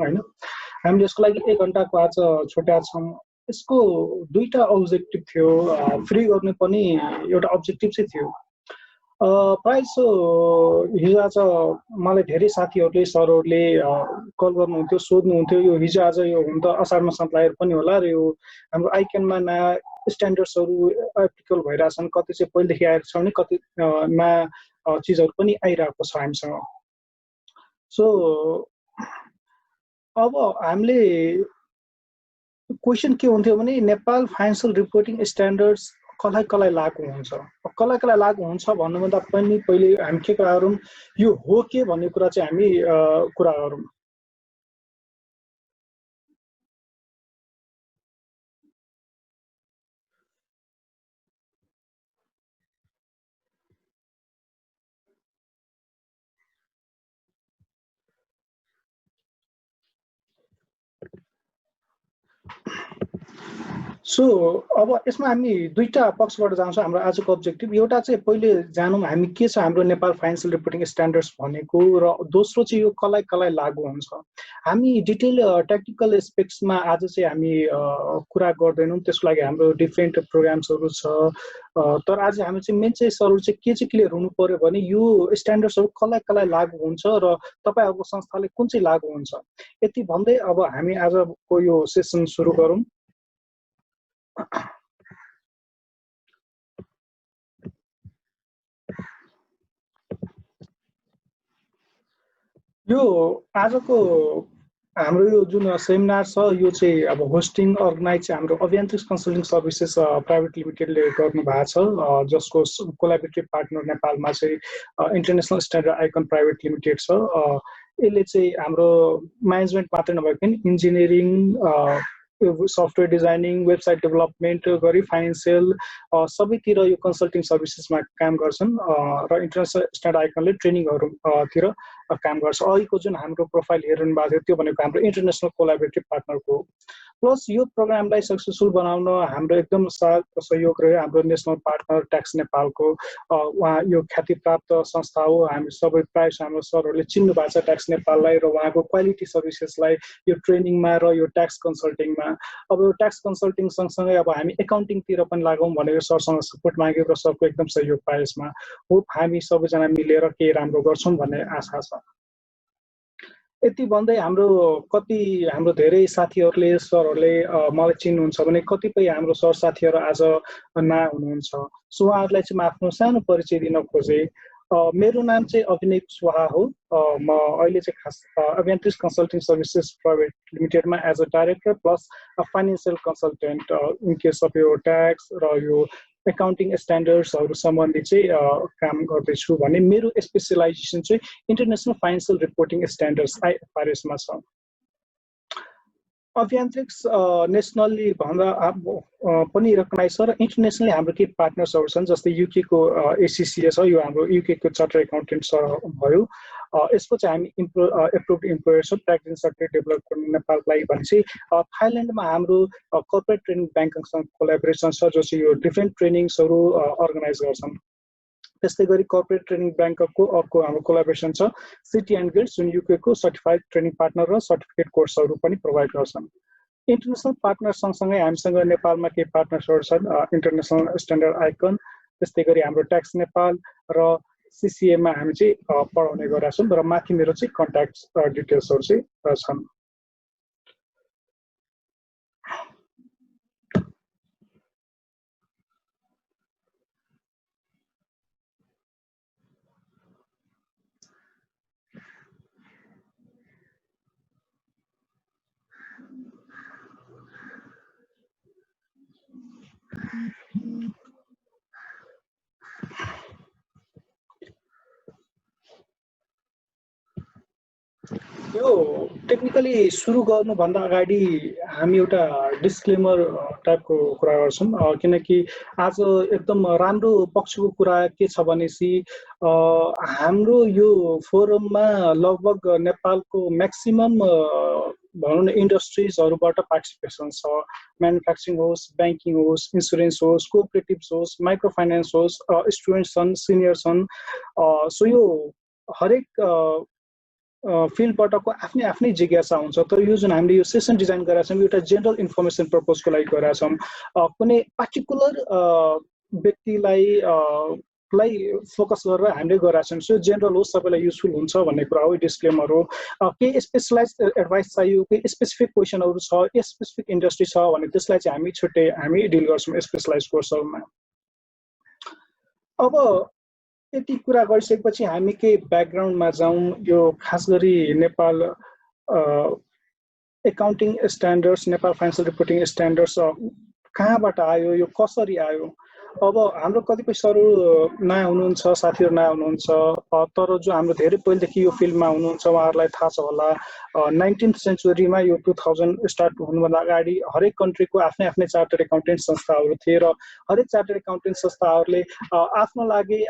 हैन हामीले यसको लागि 1 घण्टाको आज छुट्याएको छौं यसको दुईटा अब्जेक्टिभ थियो फ्री गर्ने पनि एउटा अब्जेक्टिभ चाहिँ थियो प्राय सो हिजो आज मलाई धेरै साथीहरूले सरहरूले कल गर्नुहुन्थ्यो सोध्नुहुन्थ्यो यो हिजो आज यो हुन त असारमा सप्लायर पनि होला र यो हाम्रो आइक्यानमा नयाँ स्ट्यान्डर्ड्सहरू एप्लिकेबल भइरहेछन् कति चाहिँ पहिलेदेखि आएको छ भने कति नयाँ चिजहरू पनि आइरहेको छ हामीसँग सो अब हामीले क्वेसन के हुन्थ्यो भने नेपाल फाइनान्शियल रिपोर्टिङ स्ट्यान्डर्ड्स कसलाई लागू हुन्छ कसलाई लागू हुन्छ भन्नुभन्दा पनि पहिले हामी के कुरा गरौँ यो हो के भन्ने कुरा चाहिँ हामी कुरा गरौँ सो अब यसमा हामी दुईटा पक्षबाट जान्छौँ हाम्रो आजको अब्जेक्टिभ एउटा चाहिँ पहिले जानौँ हामी के छ हाम्रो नेपाल फाइनान्शियल रिपोर्टिङ स्ट्यान्डर्ड्स भनेको र दोस्रो चाहिँ यो कसलाई लागू हुन्छ हामी डिटेल टेक्निकल एस्पेक्ट्समा आज चाहिँ हामी कुरा गर्दैनौँ त्यसको लागि हाम्रो डिफरेन्ट प्रोग्राम्सहरू छ तर आज हामी चाहिँ मेन चाहिँ सरहरू चाहिँ के क्लियर हुनु पर्यो भने यो स्ट्यान्डर्ड्सहरू कसलाई लागू हुन्छ र तपाईहरुको संस्थाले कुन चाहिँ लागू हुन्छ यति भन्दै अब हामी आजको यो सेसन सुरु गरौँ यो आजको हाम्रो यो जुन सेमिनार छ यो चाहिँ अब होस्टिङ अर्गनाइज चाहिँ हाम्रो अभियान्त्रिक कन्सल्टिङ सर्भिसेस प्राइभेट लिमिटेडले गर्नु भएको छ जसको कोलाबोरेटिभ पार्टनर नेपालमा चाहिँ इन्टरनेसनल स्ट्यान्डर्ड आइकन प्राइभेट लिमिटेड छ यसले चाहिँ हाम्रो म्यानेजमेन्ट मात्रै नभएको engineering software designing website development गरी फाइनान्शियल सबैतिर यो कन्सल्टिङ सर्भिसेसमा काम गर्छन् र इन्टरनेसनल स्ट्यान्डर्ड आइकनले ट्रेनिङहरू तिर काम गर्छ अहिलेको जुन हाम्रो प्रोफाइल हेर्नु भएको थियो त्यो भनेको हाम्रो इन्टरनेसनल कोलाबोरेटिभ पार्टनरको प्लस यो प्रोग्रामलाई सक्सेसफुल बनाउन हाम्रो एकदम साथ सहयोग रह्यो हाम्रो नेसनल पार्टनर ट्याक्स नेपालको उहाँ यो ख्याति प्राप्त संस्था हो हामी सबै प्राय हाम्रो सरहरूले चिन्नु भएको छ ट्याक्स नेपाललाई र उहाँको क्वालिटी सर्भिसेसलाई यो ट्रेनिङमा र यो ट्याक्स कन्सल्टिङमा अब यो ट्याक्स कन्सल्टिङ सँगसँगै अब हामी एकाउन्टिङतिर पनि लागौँ भनेर सरसँग सपोर्ट माग्यो र सरको एकदम सहयोग पाए यसमा होप हामी सबैजना मिलेर केही राम्रो गर्छौँ भन्ने आशा छ यति भन्दै हाम्रो धेरै साथीहरूले सरहरूले मलाई चिन्नुहुन्छ भने कतिपय हाम्रो सर साथीहरू आज ना हुनुहुन्छ सो उहाँहरूलाई चाहिँ म आफ्नो सानो परिचय दिन खोजेँ मेरो नाम चाहिँ अभिनय कुशवाहा हो म अहिले चाहिँ खास अभियान्त्रिक कन्सल्टिङ सर्भिसेस प्राइभेट लिमिटेडमा as a director plus financial consultant in case of यो ट्याक्स र यो एकाउन्टिङ स्ट्यान्डर्ड्सहरू सम्बन्धी चाहिँ काम गर्दैछु भने मेरो स्पेसलाइजेसन चाहिँ इन्टरनेसनल फाइनान्शियल रिपोर्टिङ स्ट्यान्डर्ड्स आइएफआरएसमा छ अभियान्त्रिक नेसनली भन्दा पनि रेकगनाइज छ र इन्टरनेसनली हाम्रो केही पार्टनर्सहरू छन् जस्तै युके को एसिसिए छ यो हाम्रो युके को चार्टर एकाउन्टेन्ट भयो यसको चाहिँ हामी एप्रुभड इम्प्लोयर छ ट्याक्स सर्टिफिकेट डेभलप गर्ने नेपालको लागि भनेपछि थाइल्यान्डमा हाम्रो कर्पोरेट ट्रेनिङ ब्याङ्कसँग कोलाबोरेसन छ जो चाहिँ यो डिफ्रेन्ट ट्रेनिङ्सहरू अर्गनाइज गर्छन् त्यस्तै गरी कर्पोरेट ट्रेनिङ ब्याङ्कको अर्को हाम्रो कोलाबोरेसन छ सिटी एन्ड गिल्ड्स जुन युके को सर्टिफाइड ट्रेनिङ पार्टनर र सर्टिफिकेट कोर्सहरू पनि प्रोभाइड गर्छन् इन्टरनेसनल पार्टनर सँगसँगै हामीसँग नेपालमा केही पार्टनर्सहरू छन् इन्टरनेसनल स्ट्यान्डर्ड आइकन त्यस्तै गरी हाम्रो ट्याक्स नेपाल र सीसीएमा हामी चाहिँ पढाउने गरेका छौँ र माथि मेरो चाहिँ कन्ट्याक्ट डिटेल्सहरू चाहिँ छन् यो टेक्निकली सुरु गर्नुभन्दा अगाडि हामी एउटा डिस्क्लेमर टाइपको कुरा गर्छौँ किनकि आज एकदम राम्रो पक्षको कुरा के छ भनेपछि हाम्रो यो फोरममा लगभग नेपालको म्याक्सिमम भनौँ न इन्डस्ट्रिजहरूबाट पार्टिसिपेसन छ म्यानुफ्याक्चरिङ होस् ब्याङ्किङ होस् इन्सुरेन्स होस् कोअपरेटिभ्स होस् माइक्रो फाइनेन्स होस् स्टुडेन्ट्स छन् सिनियर छन् सो यो हरेक फिल्डबाटको आफ्नै आफ्नै जिज्ञासा हुन्छ। तर यो जुन हामीले यो सेसन डिजाइन गरेका छौँ एउटा जेनरल इन्फर्मेसन पर्पजको लागि गरेका छौँ। कुनै पार्टिकुलर व्यक्तिलाई फोकस गरेर हामीले गरेका छौँ। सो जेनरल हो, सबैलाई युजफुल हुन्छ भन्ने कुरा हो, डिस्क्लेमर हो। केही स्पेसलाइज एडभाइस चाहियो, केही स्पेसिफिक क्वेसनहरू छ, स्पेसिफिक इन्डस्ट्री छ भने त्यसलाई चाहिँ हामी छुट्टै हामी डिल गर्छौँ स्पेसलाइज कोर्सहरूमा। अब यति कुरा गरिसकेपछि हामी केही ब्याकग्राउन्डमा जाउँ। यो खास गरी Nepal accounting standards, Nepal financial reporting standards कहाँबाट आयो, यो कसरी आयो। अब हाम्रो कतिपय सरहरू नयाँ हुनुहुन्छ, साथीहरू नयाँ हुनुहुन्छ, तर जो हाम्रो धेरै पहिलेदेखि यो फिल्डमा हुनुहुन्छ उहाँहरूलाई थाहा छ होला 19th सेन्चुरीमा यो 2000 स्टार्ट हुनुभन्दा अगाडि हरेक कन्ट्रीको आफ्नै आफ्नै चार्टर्ड एकाउन्टेन्ट संस्थाहरू थिए र हरेक चार्टर्ड एकाउन्टेन्ट संस्थाहरूले आफ्नो लागि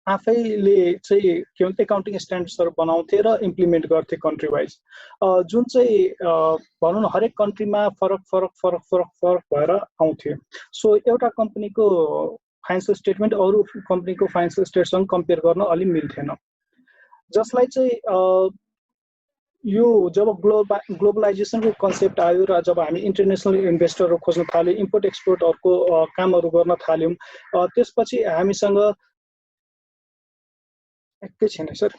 आफैले चाहिँ के भन्छ एकाउन्टिङ स्ट्यान्डर्ड्सहरू बनाउँथे र इम्प्लिमेन्ट गर्थे कन्ट्री वाइज, जुन चाहिँ भनौँ न हरेक कन्ट्रीमा फरक भएर आउँथ्यो। सो एउटा कम्पनीको फाइनेन्सियल स्टेटमेन्ट अरू कम्पनीको फाइनेन्सियल स्टेटसँग कम्पेयर गर्न अलि मिल्थेन, जसलाई चाहिँ यो जब ग्लोबलाइजेसनको कन्सेप्ट आयो र जब हामी इन्टरनेसनल इन्भेस्टरहरू खोज्न थाल्यौँ, इम्पोर्ट एक्सपोर्टहरूको कामहरू गर्न थाल्यौँ, त्यसपछि हामीसँग एकैछिन है सर।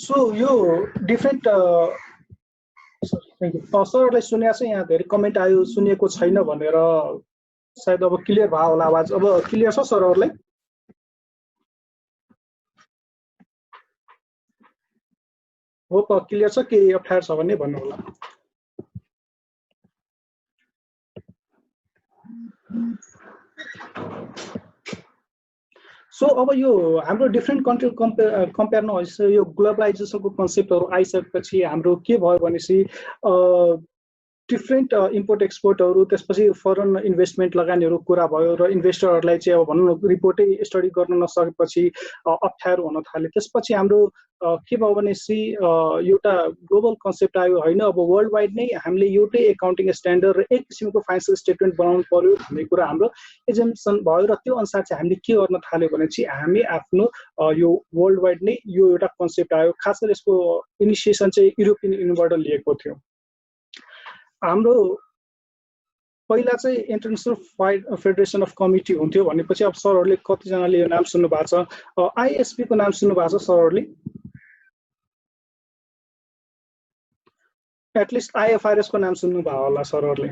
सो यो डिफ्रेन्ट सरलाई सुनेको छ, यहाँ धेरै कमेन्ट आयो सुनिएको छैन भनेर, सायद अब क्लियर भयो होला आवाज। अब क्लियर छ सरहरूलाई? हो त क्लियर छ, केही अप्ठ्यारो छ भने भन्नु होला। सो अब यो हाम्रो डिफ्रेन्ट कन्ट्री कम्पेयर नभएपछि यो ग्लोबलाइजेसनको कन्सेप्टहरू आइसकेपछि हाम्रो के भयो भनेपछि डिफ्रेन्ट इम्पोर्ट एक्सपोर्टहरू, त्यसपछि फरेन इन्भेस्टमेन्ट लगानीहरू कुरा भयो र इन्भेस्टरहरूलाई चाहिँ अब भनौँ न रिपोर्टै स्टडी गर्न नसकेपछि अप्ठ्यारो हुन थाल्यो। त्यसपछि हाम्रो के भयो भनेपछि एउटा ग्लोबल कन्सेप्ट आयो होइन, अब वर्ल्ड वाइड नै हामीले एउटै एकाउन्टिङ स्ट्यान्डर्ड र एक किसिमको फाइनेन्सियल स्टेटमेन्ट बनाउनु पर्यो भन्ने कुरा हाम्रो एजम्सन भयो र त्यो अनुसार चाहिँ हामीले के गर्न थाल्यो भने चाहिँ हामी आफ्नो यो वर्ल्ड वाइड नै यो एउटा कन्सेप्ट आयो। खास गरी यसको इनिसिएसन चाहिँ युरोपियन युनियनबाट लिएको थियो। हाम्रो पहिला चाहिँ इन्टरनेसनल फेडरेसन अफ कमिटी हुन्थ्यो भनेपछि अब सरहरूले कतिजनाले यो नाम सुन्नु भएको छ, आइएसपी को नाम सुन्नु भएको छ सरहरूले? एटलिस्ट आइएफआरएस को नाम सुन्नु भयो होला सरहरूले?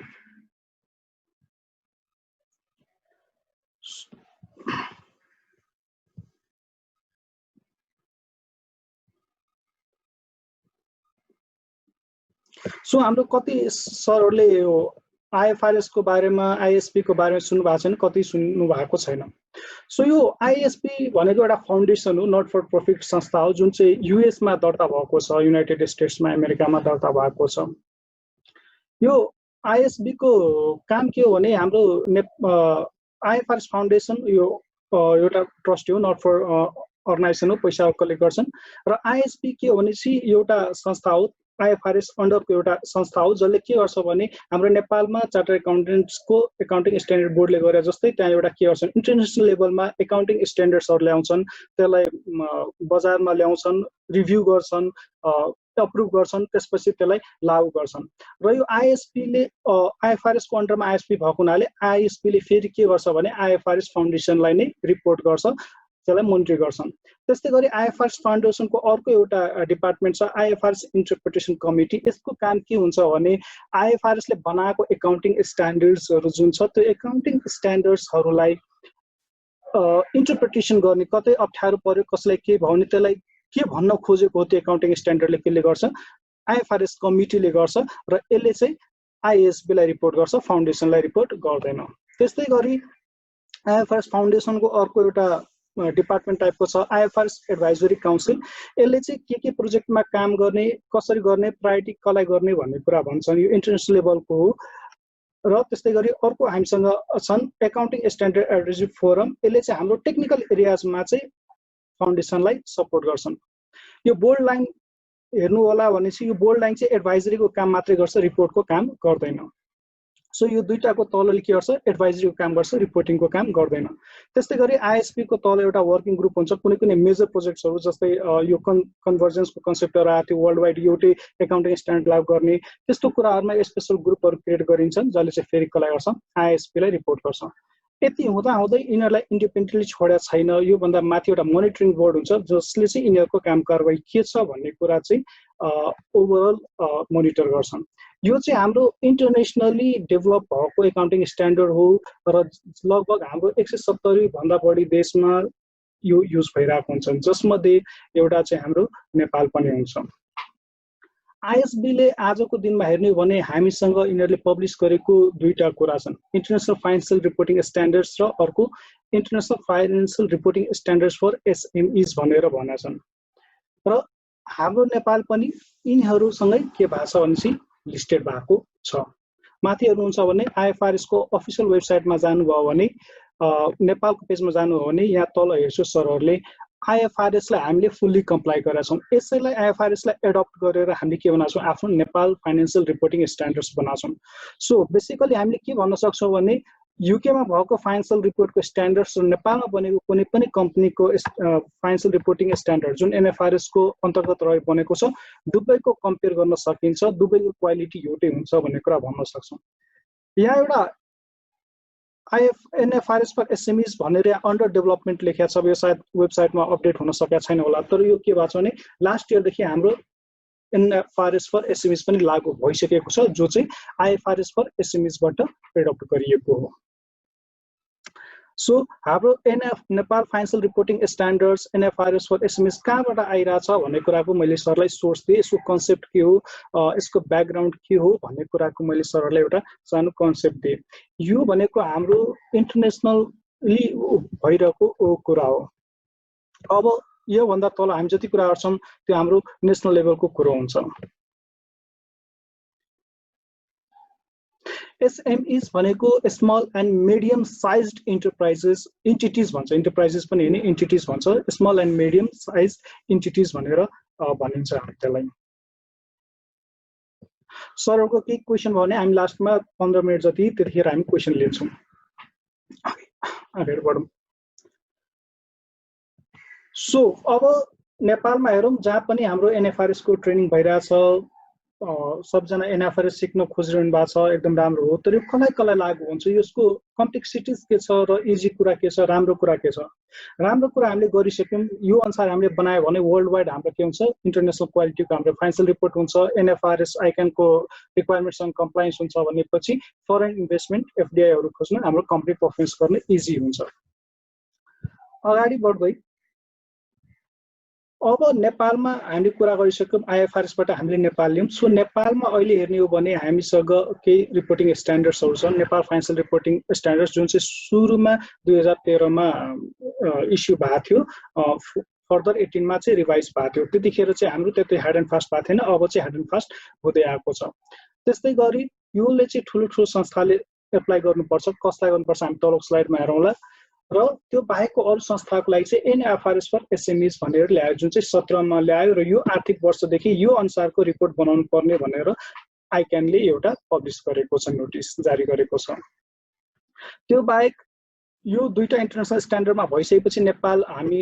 सो हाम्रो कति सरहरूले यो आइएफआरएस को बारेमा, आइएसपी को बारेमा सुन्नु भएको छैन, कति सुन्नु भएको छैन। सो यो आइएसपी भनेको एउटा फाउन्डेसन हो, नट फर प्रफिट संस्था हो, जुन चाहिँ युएसमा दर्ता भएको छ, युनाइटेड स्टेट्समा अमेरिकामा दर्ता भएको छ। यो आइएसबी को काम के हो भने हाम्रो आइएफआरएस फाउन्डेसन यो एउटा ट्रस्ट हो, नट फर अर्गनाइजेसन हो, पैसा कलेक्ट गर्छन्। र आइएसपी के हो भनेपछि एउटा संस्था हो, आइएफआरएस अन्डरको एउटा संस्था हो, जसले के गर्छ भने हाम्रो नेपालमा चार्टर्ड एकाउन्टेन्ट्सको एकाउन्टिङ स्ट्यान्डर्ड बोर्डले गरे जस्तै त्यहाँ एउटा के गर्छन्, इन्टरनेसनल लेभलमा एकाउन्टिङ स्ट्यान्डर्ड्सहरू ल्याउँछन्, त्यसलाई बजारमा ल्याउँछन्, रिभ्यू गर्छन्, अप्रुभ गर्छन्, त्यसपछि त्यसलाई लागू गर्छन्। र यो आइएसपीले आइएफआरएसको अन्डरमा आइएसपी भएको हुनाले आइएसपीले फेरि के गर्छ भने आइएफआरएस फाउन्डेसनलाई नै रिपोर्ट गर्छ, त्यसलाई मोनिटर गर्छन्। त्यस्तै गरी आइएफआरएस फाउन्डेसनको अर्को एउटा डिपार्टमेन्ट छ आइएफआरएस इन्टरप्रिटेसन कमिटी। यसको काम के हुन्छ भने आइएफआरएसले बनाएको एकाउन्टिङ स्ट्यान्डर्ड्सहरू जुन छ त्यो एकाउन्टिङ स्ट्यान्डर्ड्सहरूलाई इन्टरप्रिटेसन गर्ने, कतै अप्ठ्यारो पर्यो कसैलाई के भयो भने त्यसलाई के भन्न खोजेको हो त्यो एकाउन्टिङ स्ट्यान्डर्डले केले गर्छ, आइएफआरएस कमिटीले गर्छ र यसले चाहिँ आइएसबीलाई रिपोर्ट गर्छ, फाउन्डेसनलाई रिपोर्ट गर्दैन। त्यस्तै गरी आइएफआरएस फाउन्डेसनको अर्को एउटा डिपार्टमेन्ट टाइपको छ आइएफआरएस एडभाइजरी काउन्सिल। यसले चाहिँ के प्रोजेक्टमा काम गर्ने, कसरी गर्ने, प्रायोरिटी कसलाई गर्ने भन्ने कुरा भन्छन्। यो इन्टरनेसनल लेभलको हो। र त्यस्तै गरी अर्को हामीसँग छन् एकाउन्टिङ स्ट्यान्डर्ड एडभाइजरी फोरम। यसले चाहिँ हाम्रो टेक्निकल एरियाजमा चाहिँ फाउन्डेसनलाई सपोर्ट गर्छन्। यो बोल्ड लाइन हेर्नु होला भनेपछि यो बोल्ड लाइन चाहिँ एडभाइजरीको काम मात्रै गर्छ, रिपोर्टको काम गर्दैन। सो यो दुईटाको तलले के गर्छ, एडभाइजरीको काम गर्छ, रिपोर्टिङको काम गर्दैन। त्यस्तै गरी आइएसपी को तल एउटा वर्किङ ग्रुप हुन्छ। कुनै कुनै मेजर प्रोजेक्ट्सहरू जस्तै यो कन्भर्जेन्सको कन्सेप्टहरू आएको थियो, वर्ल्ड वाइड एउटै एकाउन्टिङ स्ट्यान्डर्ड लागू गर्ने, त्यस्तो कुराहरूमा स्पेसल ग्रुपहरू क्रिएट गरिन्छन् जसले चाहिँ फेरि कसलाई गर्छ, आइएसपीलाई रिपोर्ट गर्छ। यति हुँदा हुँदै यिनीहरूलाई इन्डिपेन्डेन्टली छोडेको छैन। योभन्दा माथि एउटा मोनिटरिङ बोर्ड हुन्छ जसले चाहिँ यिनीहरूको काम कारवाही के छ भन्ने कुरा चाहिँ ओभरअल मोनिटर गर्छन्। यो चाहिँ हाम्रो इन्टरनेसनली डेभलप भएको एकाउन्टिङ स्ट्यान्डर्ड हो र लगभग हाम्रो 170 भन्दा बढी देशमा यो युज भइरहेको हुन्छ, जसमध्ये एउटा चाहिँ हाम्रो नेपाल पनि हुन्छ। आइएसबीले आजको दिनमा हेर्ने भने हामीसँग यिनीहरूले पब्लिस गरेको दुईटा कुरा छन्, इन्टरनेसनल फाइनेन्सियल रिपोर्टिङ स्ट्यान्डर्ड्स र अर्को international financial reporting standards for SMEs भनेर भनेछन्। र हाम्रो नेपाल पनि यिनीहरूसँगै के भएको छ भनेपछि लिस्टेड भएको छ। माथि हेर्नुहुन्छ भने आइएफआरएस को अफिसियल वेबसाइटमा जानुभयो भने नेपालको पेजमा जानुभयो भने यहाँ तल हेर्छु सरहरूले आइएफआरएसलाई हामीले फुल्ली कम्प्लाई गरेका छौँ। यसैलाई आइएफआरएसलाई एडप्ट गरेर हामीले के बनाएको छौँ, आफ्नो नेपाल फाइनेन्सियल रिपोर्टिङ स्ट्यान्डर्ड्स बनाएको छौँ। सो बेसिकली हामीले के भन्न सक्छौँ भने युकेमा भएको फाइनेन्सियल रिपोर्टको स्ट्यान्डर्ड्स र नेपालमा बनेको कुनै पनि कम्पनीको फाइनेन्सियल रिपोर्टिङ स्ट्यान्डर्ड जुन एनएफआरएस को अन्तर्गत रही बनेको छ, दुवैको कम्पेयर गर्न सकिन्छ, दुवैको क्वालिटी एउटै हुन्छ भन्ने कुरा भन्न सक्छौँ। यहाँ एउटा एनएफआरएस फर एसएमइज भनेर अन्डर डेभलपमेन्ट लेखेको छ, यो सायद वेबसाइटमा अपडेट हुन सकेको छैन होला। तर यो के भएको छ भने लास्ट इयरदेखि हाम्रो एनएफआरएस फर एसएमइज पनि लागू भइसकेको छ, जो चाहिँ आइएफआरएस फर एसएमइजबाट एडप्ट गरिएको हो। सो हाम्रो Nepal financial reporting standards NFRS for SMEs कहाँबाट आइरहेछ भन्ने कुराको मैले सरलाई सोर्स दिएँ, यसको कन्सेप्ट के हो, यसको ब्याकग्राउन्ड के हो भन्ने कुराको मैले सरलाई एउटा सानो कन्सेप्ट दिएँ। यो भनेको हाम्रो इन्टरनेसनली भइरहेको कुरा हो। अब योभन्दा तल हामी जति कुरा गर्छौँ त्यो हाम्रो नेसनल लेभलको कुरो हुन्छ। एसएमइज भनेको small and medium sized enterprises entities भन्छ, इन्टरप्राइजेस पनि होइन इन्टिटिज भन्छ, small and medium size entities भनेर भनिन्छ हामी त्यसलाई। सरहरूको केही क्वेसन भयो भने हामी लास्टमा 15 मिनट जति त्यतिखेर हामी क्वेसन लिन्छौँ। अगाडि बढौँ। सो अब नेपालमा हेरौँ, जहाँ पनि हाम्रो एनएफआरएस को ट्रेनिङ भइरहेछ, सबजना एनएफआरएस सिक्न खोजिरहनु भएको छ, एकदम राम्रो हो। तर यो कसलाई लागू हुन्छ, यसको कम्प्लेक्सिटिज के छ र इजी कुरा के छ, राम्रो कुरा के छ। राम्रो कुरा हामीले गरिसक्यौँ, यो अनुसार हामीले बनायो भने वर्ल्ड वाइड हाम्रो के हुन्छ, इन्टरनेसनल क्वालिटीको हाम्रो फाइनेन्सियल रिपोर्ट हुन्छ, एनएफआरएस आइकनको रिक्वायरमेन्टसँग कम्प्लायन्स हुन्छ भनेपछि फरेन इन्भेस्टमेन्ट एफडिआईहरू खोज्न हाम्रो कम्पनी पर्फर्मेन्स गर्न इजी हुन्छ। अगाडि बढ्दै अब नेपालमा हामीले कुरा गरिसक्यौँ, आइएफआरएसबाट हामीले नेपाल ल्यायौँ। सो नेपालमा अहिले हेर्ने हो भने हामीसँग केही रिपोर्टिङ स्ट्यान्डर्ड्सहरू छन्, नेपाल फाइनेन्सियल रिपोर्टिङ स्ट्यान्डर्ड्स जुन चाहिँ सुरुमा 2013 मा इस्यु भएको थियो, फर्दर 18 मा चाहिँ रिभाइज भएको थियो। त्यतिखेर चाहिँ हाम्रो त्यति हार्ड एन्ड फास्ट भएको थिएन, अब चाहिँ हार्ड एन्ड फास्ट हुँदै आएको छ। त्यस्तै गरी योले चाहिँ ठुलो संस्थाले एप्लाई गर्नुपर्छ, कसलाई गर्नुपर्छ हामी तलको स्लाइडमा हेरौँला। र त्यो बाहेकको अरू संस्थाको लागि चाहिँ एनएफआरएस फर एसएमइज भनेर ल्यायो, जुन चाहिँ 17 मा ल्यायो र यो आर्थिक वर्षदेखि यो अनुसारको रिपोर्ट बनाउनु पर्ने भनेर आइक्यानले एउटा पब्लिस गरेको छ, नोटिस जारी गरेको छ। त्यो बाहेक यो दुईटा इन्टरनेसनल स्ट्यान्डर्डमा भइसकेपछि नेपाल हामी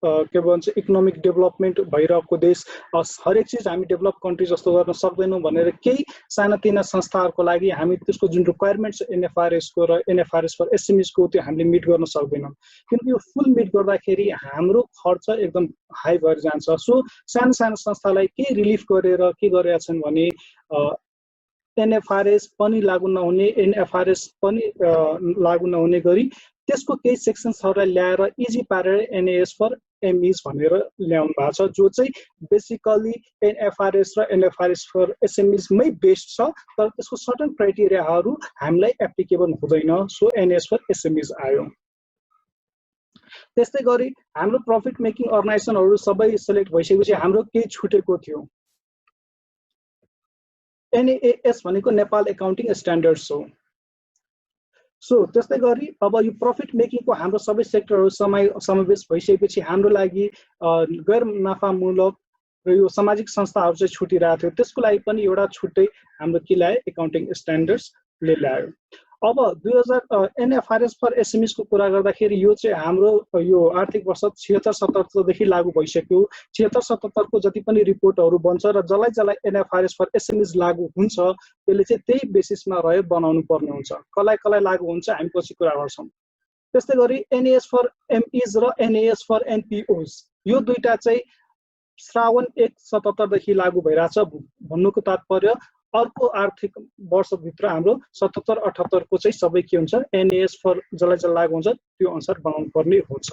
के भन्छ इकोनोमिक डेभलपमेन्ट भइरहेको देश, हरेक चिज हामी डेभलप कन्ट्री जस्तो गर्न सक्दैनौँ भनेर केही सानातिना संस्थाहरूको लागि हामी त्यसको जुन रिक्वायरमेन्ट्स एनएफआरएस को र एनएफआरएस फर एसएमइज को त्यो हामीले मिट गर्न सक्दैनौँ, किनकि यो फुल मिट गर्दाखेरि हाम्रो खर्च एकदम हाई भएर जान्छ। सो सानो सानो संस्थालाई केही रिलिफ गरेर के गरेका छन् भने एनएफआरएस पनि लागू नहुने, एनएफआरएस पनि लागू नहुने गरी त्यसको केही सेक्सन्सहरूलाई ल्याएर इजी पारेर एनएएस फर एमइज भनेर ल्याउनु भएको छ, जो चाहिँ बेसिकली एनएफआरएस र एनएफआरएस फर एसएमइज मै बेस्ड छ, तर त्यसको सर्टन क्राइटेरियाहरू हामीलाई एप्लिकेबल हुँदैन। सो एनएएस फर एसएमइज आयो। त्यस्तै गरी हाम्रो प्रफिट मेकिङ अर्गनाइजेसनहरू सबै सिलेक्ट भइसकेपछि हाम्रो केही छुटेको थियो। एनएएस भनेको नेपाल एकाउन्टिङ स्ट्यान्डर्ड्स हो। सो त्यस्तै गरी अब यो प्रफिट मेकिङको हाम्रो सबै सेक्टरहरू समावेश भइसकेपछि हाम्रो लागि गैर नाफामूलक र यो सामाजिक संस्थाहरू चाहिँ छुटिरहेको थियो, त्यसको लागि पनि एउटा छुट्टै हाम्रो के ल्यायो, एकाउन्टिङ स्ट्यान्डर्ड्सले ल्यायो। अब 2000 एनएफआरएस फर एसएमइज को कुरा गर्दाखेरि यो चाहिँ हाम्रो यो आर्थिक वर्ष 76-77 देखि लागू भइसक्यो। 76-77 को जति पनि रिपोर्टहरू बन्छ र जसलाई एनएफआरएस फर एसएमइज लागू हुन्छ त्यसले चाहिँ त्यही बेसिसमा रहेर बनाउनु पर्ने हुन्छ। कसलाई लागू हुन्छ हामी पछि कुरा गर्छौँ। त्यस्तै गरी एनएएस फर एमइज र एनएएस फर एनपिओज यो दुईटा चाहिँ श्रावण 1-77 देखि लागू भइरहेछ। भन्नुको तात्पर्य अर्को आर्थिक वर्षभित्र हाम्रो 77-78 को चाहिँ सबै के हुन्छ, एनएएस फर जसलाई लागू हुन्छ त्यो अनुसार बनाउनु पर्ने हुन्छ।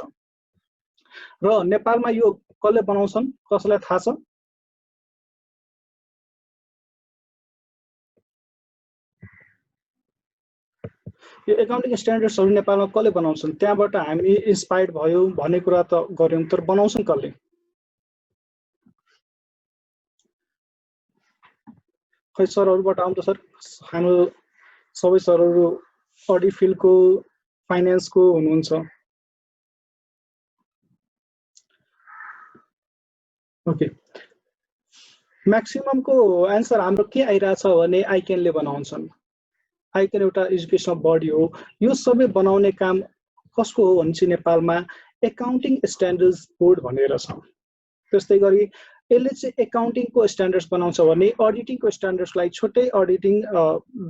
र नेपालमा यो कसले बनाउँछन्, कसलाई थाहा छ? यो एकाउन्टिङ स्ट्यान्डर्ड्सहरू नेपालमा कसले बनाउँछन्, त्यहाँबाट हामी इन्स्पायर्ड भयो भन्ने कुरा त गर्यौँ, तर बनाउँछन् कसले? खै सरहरूबाट आउँछ सर, हाम्रो सबै सरहरू अडिट फिल्डको, फाइनेन्सको हुनुहुन्छ। ओके, म्याक्सिममको एन्सर हाम्रो के आइरहेछ भने आइकेनले बनाउँछन्। आइकेन एउटा एजुकेसनल बडी हो। यो सबै बनाउने काम कसको हो भने चाहिँ नेपालमा एकाउन्टिङ स्ट्यान्डर्ड्स बोर्ड भनेर छ। त्यस्तै गरी यसले चाहिँ एकाउन्टिङको स्ट्यान्डर्ड्स बनाउँछ भने अडिटिङको स्ट्यान्डर्ड्सलाई छुट्टै अडिटिङ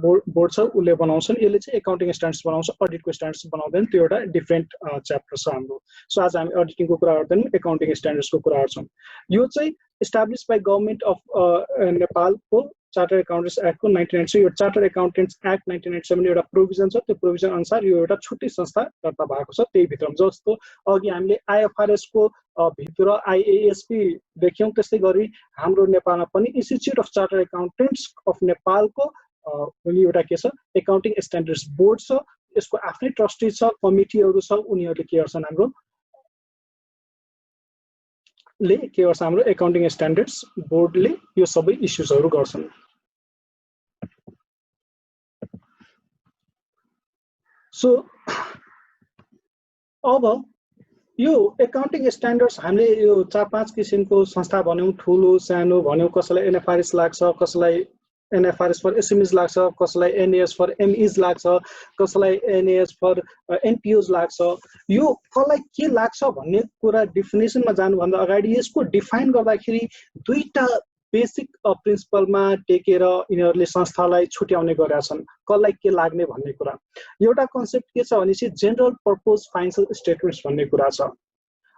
बोर्ड छ, उसले बनाउँछन्। यसले चाहिँ एकाउन्टिङ स्ट्यान्डर्ड्स बनाउँछ, अडिटको स्ट्यान्डर्ड्स बनाउँदैन, त्यो एउटा डिफ्रेन्ट च्याप्टर छ हाम्रो। सो आज हामी अडिटिङको कुरा गर्दैनौँ, एकाउन्टिङ स्ट्यान्डर्ड्सको कुरा गर्छौँ। यो चाहिँ इस्टाब्लिस बाई गभर्मेन्ट अफ नेपालको चार्टर एकाउन्टेन्ट्स एक्टको 1997, यो चार्टर एकाउन्टेन्ट्स एक्ट 1997 एउटा प्रोभिजन छ। त्यो प्रोभिजन अनुसार यो एउटा छुट्टै संस्था दर्ता भएको छ। त्यही भित्र जस्तो अघि हामीले आइएफआरएस को भित्र आइएएसपी देख्यौँ, त्यस्तै गरी हाम्रो नेपालमा पनि institute of charter accountants of नेपालको एउटा के छ, एकाउन्टिङ स्ट्यान्डर्ड्स बोर्ड छ। यसको आफ्नै ट्रस्टी छ, कमिटीहरू छ, उनीहरूले के गर्छन्, हाम्रो एकाउन्टिङ स्ट्यान्डर्ड्स बोर्डले यो सबै इस्युजहरू गर्छन्। सो अब यो एकाउन्टिङ स्ट्यान्डर्ड्स हामीले यो 4-5 किसिमको संस्था भन्यौँ, ठुलो सानो भन्यौँ, कसैलाई एनएफआरएस लाग्छ, कसैलाई एनएफआरएस फर एसएमइज लाग्छ, कसैलाई एनएएस फर एमइज लाग्छ, कसैलाई एनएएस फर एनपिओज लाग्छ। यो कसलाई के लाग्छ भन्ने कुरा डिफिनेसनमा जानुभन्दा अगाडि यसको डिफाइन गर्दाखेरि दुईटा बेसिक प्रिन्सिपलमा टेकेर यिनीहरूले संस्थालाई छुट्याउने गरेका छन् कसलाई के लाग्ने भन्ने कुरा। एउटा कन्सेप्ट के छ भने चाहिँ जेनरल पर्पज फाइनेन्सियल स्टेटमेन्ट्स भन्ने कुरा छ,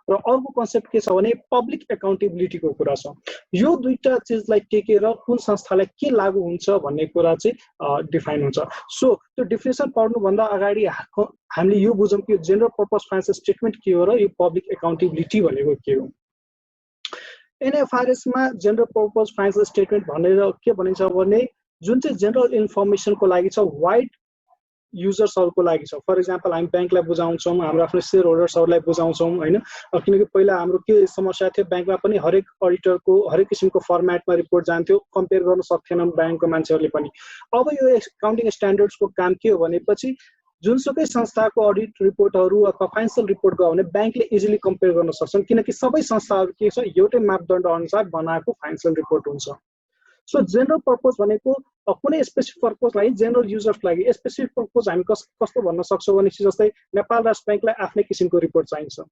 र अर्को कन्सेप्ट के छ भने पब्लिक एकाउन्टेबिलिटीको कुरा छ। यो दुईटा चिजलाई टेकेर कुन संस्थालाई के लागू हुन्छ भन्ने कुरा चाहिँ डिफाइन हुन्छ। सो त्यो डिफिनेसन पढ्नुभन्दा अगाडि हामीले यो बुझौँ कि जेनरल पर्पज फाइनेन्सियल स्टेटमेन्ट के हो र यो पब्लिक एकाउन्टेबिलिटी भनेको के हो। एनएफआरएसमा जेनरल पर्पज फाइनेन्सियल स्टेटमेन्ट भनेर के भनिन्छ भने जुन चाहिँ जेनरल इन्फर्मेसनको लागि छ, वाइड युजर्सहरूको लागि छ। फर इक्जाम्पल हामी ब्याङ्कलाई बुझाउँछौँ, हाम्रो आफ्नो सेयर होल्डर्सहरूलाई बुझाउँछौँ होइन, किनकि पहिला हाम्रो के समस्या थियो, ब्याङ्कमा पनि हरेक अडिटरको हरेक किसिमको फर्मेटमा रिपोर्ट जान्थ्यो, कम्पेयर गर्न सक्थेनन् ब्याङ्कको मान्छेहरूले पनि। अब यो एकाउन्टिङ स्ट्यान्डर्ड्सको काम के हो भनेपछि जुनसुकै संस्थाको अडिट रिपोर्टहरू अथवा फाइनेन्सियल रिपोर्ट गयो भने ब्याङ्कले इजिली कम्पेयर गर्न सक्छन्, किनकि सबै संस्थाहरू के छ, एउटै मापदण्ड अनुसार बनाएको फाइनेन्सियल रिपोर्ट हुन्छ। सो जेनरल पर्पज भनेको कुनै स्पेसिफिक पर्पजलाई, जेनरल युजर्सको लागि स्पेसिफिक पर्पज हामी कस्तो भन्न सक्छौँ भने जस्तै नेपाल राष्ट्र ब्याङ्कलाई आफ्नै किसिमको रिपोर्ट चाहिन्छ,